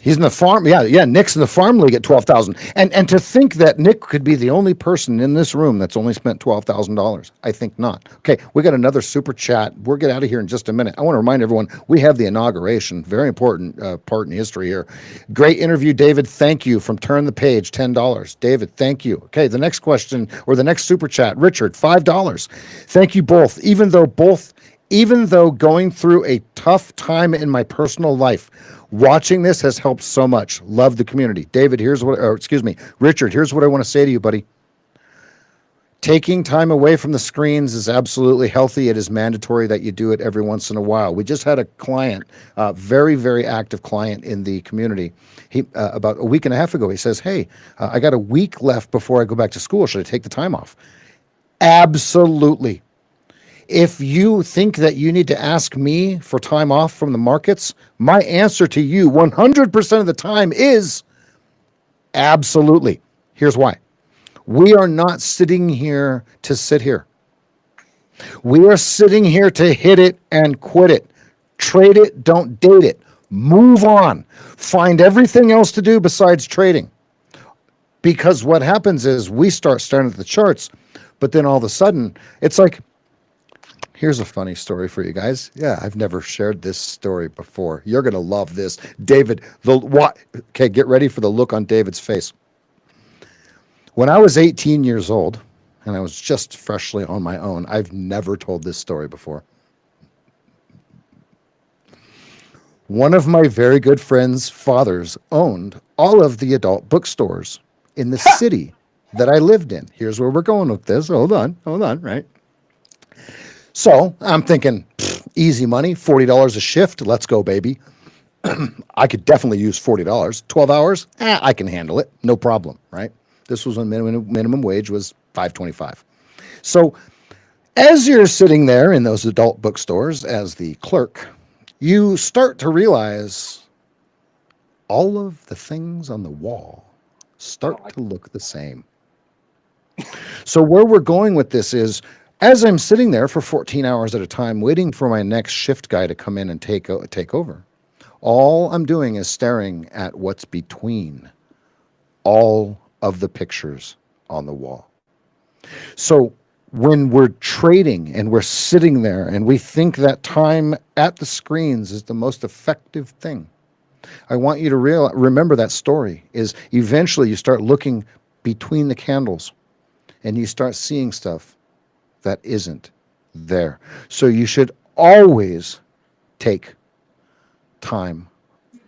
He's in the farm. Yeah. Nick's in the farm league at 12,000. And to think that Nick could be the only person in this room that's only spent $12,000, I think not. Okay, we got another super chat. We'll get out of here in just a minute. I want to remind everyone we have the inauguration, very important part in history here. Great interview, David. Thank you. From Turn the Page, $10. David, thank you. Okay, the next question or the next super chat, Richard, $5. Thank you both. Even though going through a tough time in my personal life, watching this has helped so much. Love the community. David, Richard, here's what I want to say to you, buddy. Taking time away from the screens is absolutely healthy. It is mandatory that you do it every once in a while. We just had a client, very, very active client in the community. He about a week and a half ago, he says, "Hey, I got a week left before I go back to school. Should I take the time off?" Absolutely. If you think that you need to ask me for time off from the markets, my answer to you 100% of the time is absolutely. Here's why. We are not sitting here to sit here. We are sitting here to hit it and quit it. Trade it, don't date it. Move on. Find everything else to do besides trading. Because what happens is we start staring at the charts, but then all of a sudden, it's like, here's a funny story for you guys. Yeah, I've never shared this story before. You're going to love this. David, okay, get ready for the look on David's face. When I was 18 years old, and I was just freshly on my own, I've never told this story before. One of my very good friends' fathers owned all of the adult bookstores in the city that I lived in. Here's where we're going with this. Hold on, right? So I'm thinking, easy money, $40 a shift. Let's go, baby. I could definitely use $40. 12 hours, I can handle it. No problem, right? This was when minimum wage was $5.25. So as you're sitting there in those adult bookstores as the clerk, you start to realize all of the things on the wall start to look the same. So where we're going with this is, as I'm sitting there for 14 hours at a time, waiting for my next shift guy to come in and take over, all I'm doing is staring at what's between all of the pictures on the wall. So when we're trading and we're sitting there and we think that time at the screens is the most effective thing, I want you to remember that story is eventually you start looking between the candles and you start seeing stuff that isn't there. So you should always take time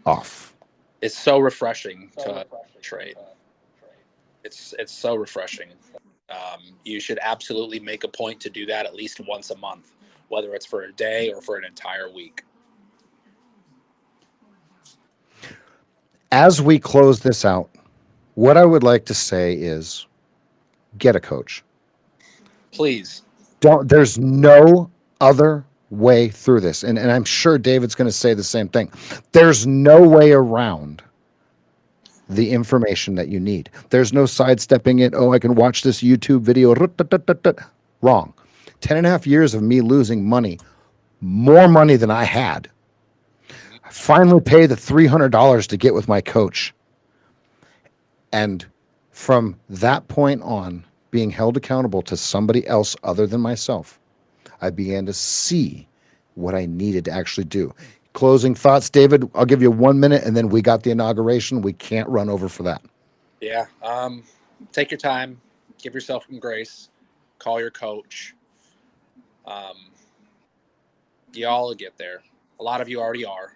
off. It's so refreshing to trade. It's so refreshing. You should absolutely make a point to do that at least once a month, whether it's for a day or for an entire week. As we close this out, what I would like to say is get a coach. Please. There's no other way through this. And I'm sure David's going to say the same thing. There's no way around the information that you need. There's no sidestepping it. Oh, I can watch this YouTube video. Wrong. 10 and a half years of me losing money, more money than I had. I finally paid the $300 to get with my coach. And from that point on, being held accountable to somebody else other than myself, I began to see what I needed to actually do. Closing thoughts, David. I'll give you 1 minute, and then we got the inauguration. We can't run over for that. Yeah. Take your time. Give yourself some grace. Call your coach. You all will get there. A lot of you already are.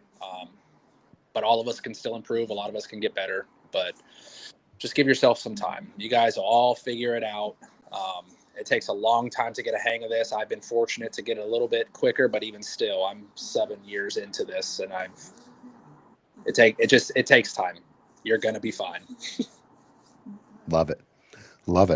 But all of us can still improve. A lot of us can get better. But just give yourself some time. You guys will all figure it out. It takes a long time to get a hang of this. I've been fortunate to get a little bit quicker, but even still, I'm 7 years into this, and it takes time. You're gonna be fine. Love it.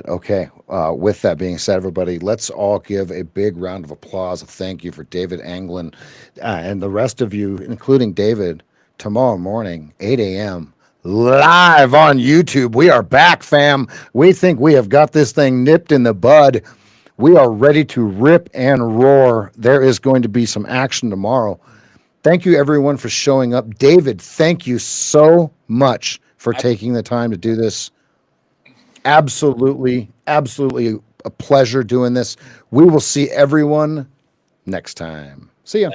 Okay. With that being said, everybody, let's all give a big round of applause. A thank you for David Anglin and the rest of you, including David, tomorrow morning, 8 a.m. live on YouTube. We are back, fam. We think we have got this thing nipped in the bud. We are ready to rip and roar. There is going to be some action tomorrow. Thank you, everyone, for showing up. David, thank you so much for taking the time to do this. Absolutely a pleasure doing this. We will see everyone next time. See ya.